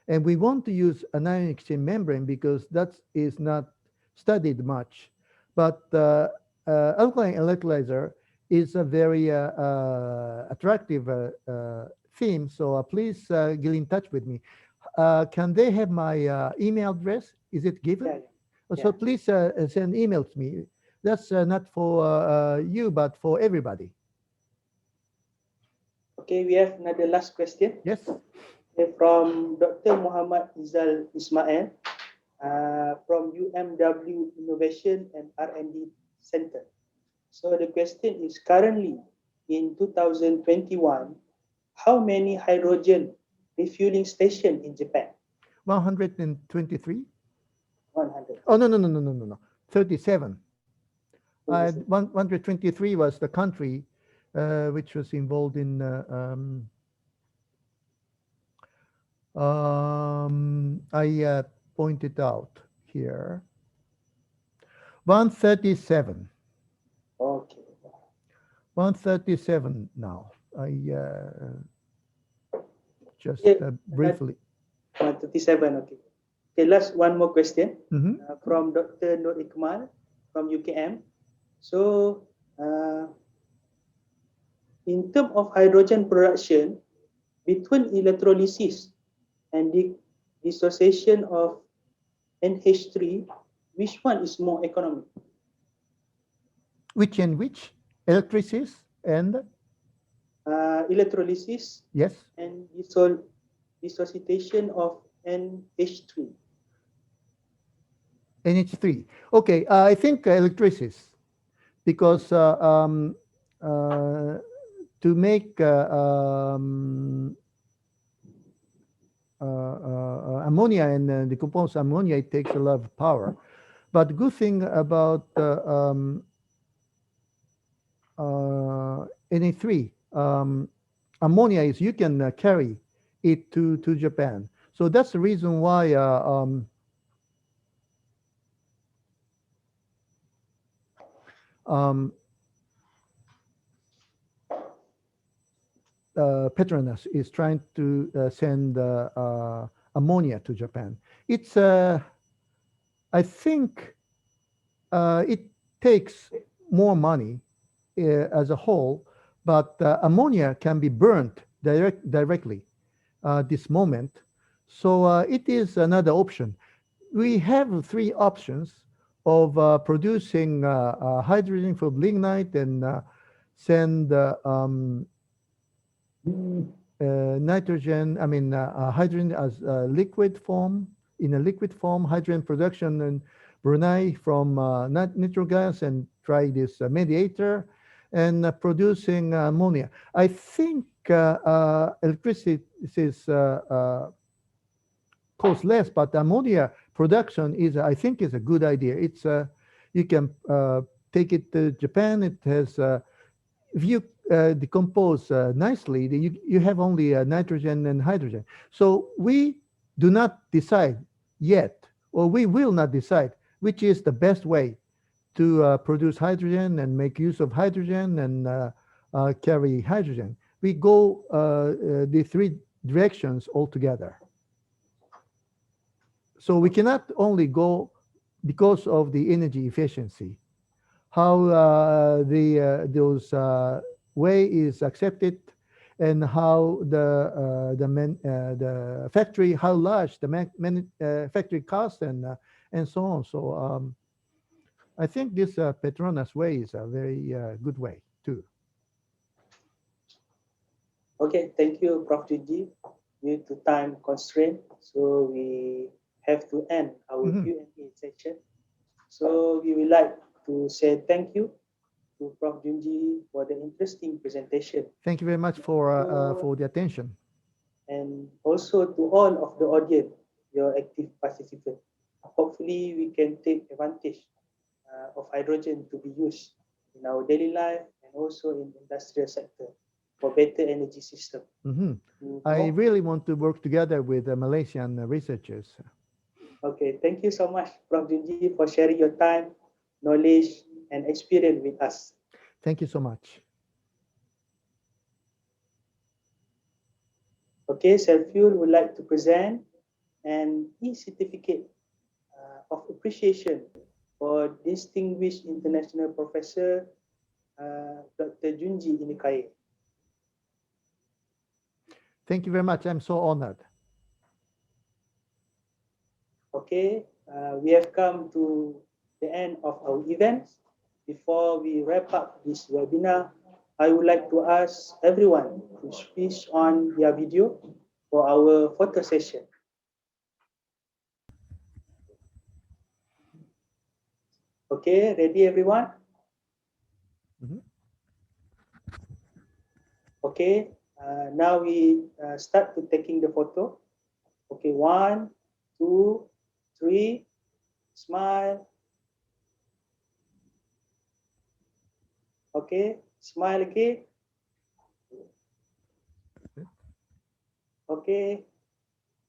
and we want to use anion exchange membrane because that is not studied much. But alkaline electrolyzer is a very attractive theme. So please get in touch with me. Can they have my email address? Is it given? Yeah, yeah. So please send email to me. That's not for you, but for everybody. Okay, we have another last question. Yes. Okay, from Dr. Muhammad Izal Ismail from UMW Innovation and R&D Center. So the question is, currently in 2021, how many hydrogen refueling stations in Japan? 123. 100. Oh, no. 37. 123 was the country which was involved in I pointed out here 137. Okay. 137 now. I just Okay, briefly. 137. Okay. Okay, last one more question Mhm. from Dr. Nur Ikmal from UKM. So, in terms of hydrogen production, between electrolysis and the dissociation of NH3, which one is more economic? Which and which? Electrolysis and Electrolysis yes, and dissociation of NH3. NH3. Okay, I think electrolysis because to make ammonia and decompose ammonia, it takes a lot of power. But the good thing about Na3 ammonia is you can carry it to Japan. So that's the reason why um, Petronas is trying to send ammonia to Japan. It's I think it takes more money as a whole, but ammonia can be burnt directly this moment. So it is another option. We have three options of producing hydrogen from lignite and send nitrogen, hydrogen as a liquid form, in a liquid form, hydrogen production in Brunei from natural gas and try this mediator and producing ammonia. I think electricity is costs less, but ammonia production is, I think, is a good idea. It's you can take it to Japan. It has if you decompose nicely, you have only nitrogen and hydrogen. So we do not decide yet, or we will not decide which is the best way to produce hydrogen and make use of hydrogen and carry hydrogen. We go the three directions altogether. So we cannot only go because of the energy efficiency, how those way is accepted, and how the factory, how large the factory cost, and so on. So I think this Petronas way is a very good way too. Okay, thank you, Prof. Junji. Due to time constraint, so we have to end our Mhm. Q&A session. So we would like to say thank you to Prof. Junji for the interesting presentation. Thank you very much for the attention. And also to all of the audience, your active participant. Hopefully, we can take advantage of hydrogen to be used in our daily life and also in industrial sector for better energy system. Mhm. I really want to work together with Malaysian researchers. Okay, thank you so much, Prof. Junji, for sharing your time, knowledge, and experience with us. Thank you so much. Okay, SELFUEL would like to present an e-certificate of appreciation for distinguished international professor Dr. Junji Inukai. Thank you very much. I'm so honored. Okay, we have come to the end of our event. Before we wrap up this webinar, I would like to ask everyone to switch on their video for our photo session. Okay, ready everyone? Mhm. Okay, now we start to taking the photo. Okay, 1, 2, 3, smile. Okay, smile again. Okay,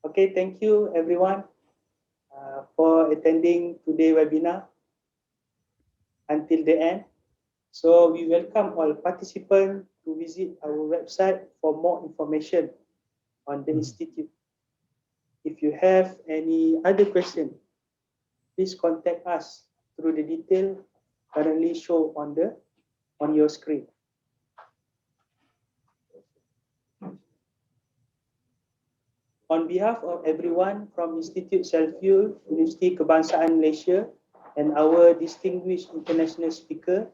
okay, thank you everyone for attending today's webinar until the end. So we welcome all participants to visit our website for more information on the Institute. If you have any other question, please contact us through the detail currently shown on your screen. On behalf of everyone from Institut SELFUEL, Universiti Kebangsaan Malaysia, and our distinguished international speaker,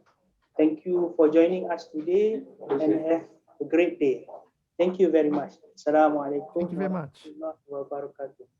thank you for joining us today and have a great day. Thank you very much. Assalamualaikum Thank you very much. warahmatullahi wabarakatuh.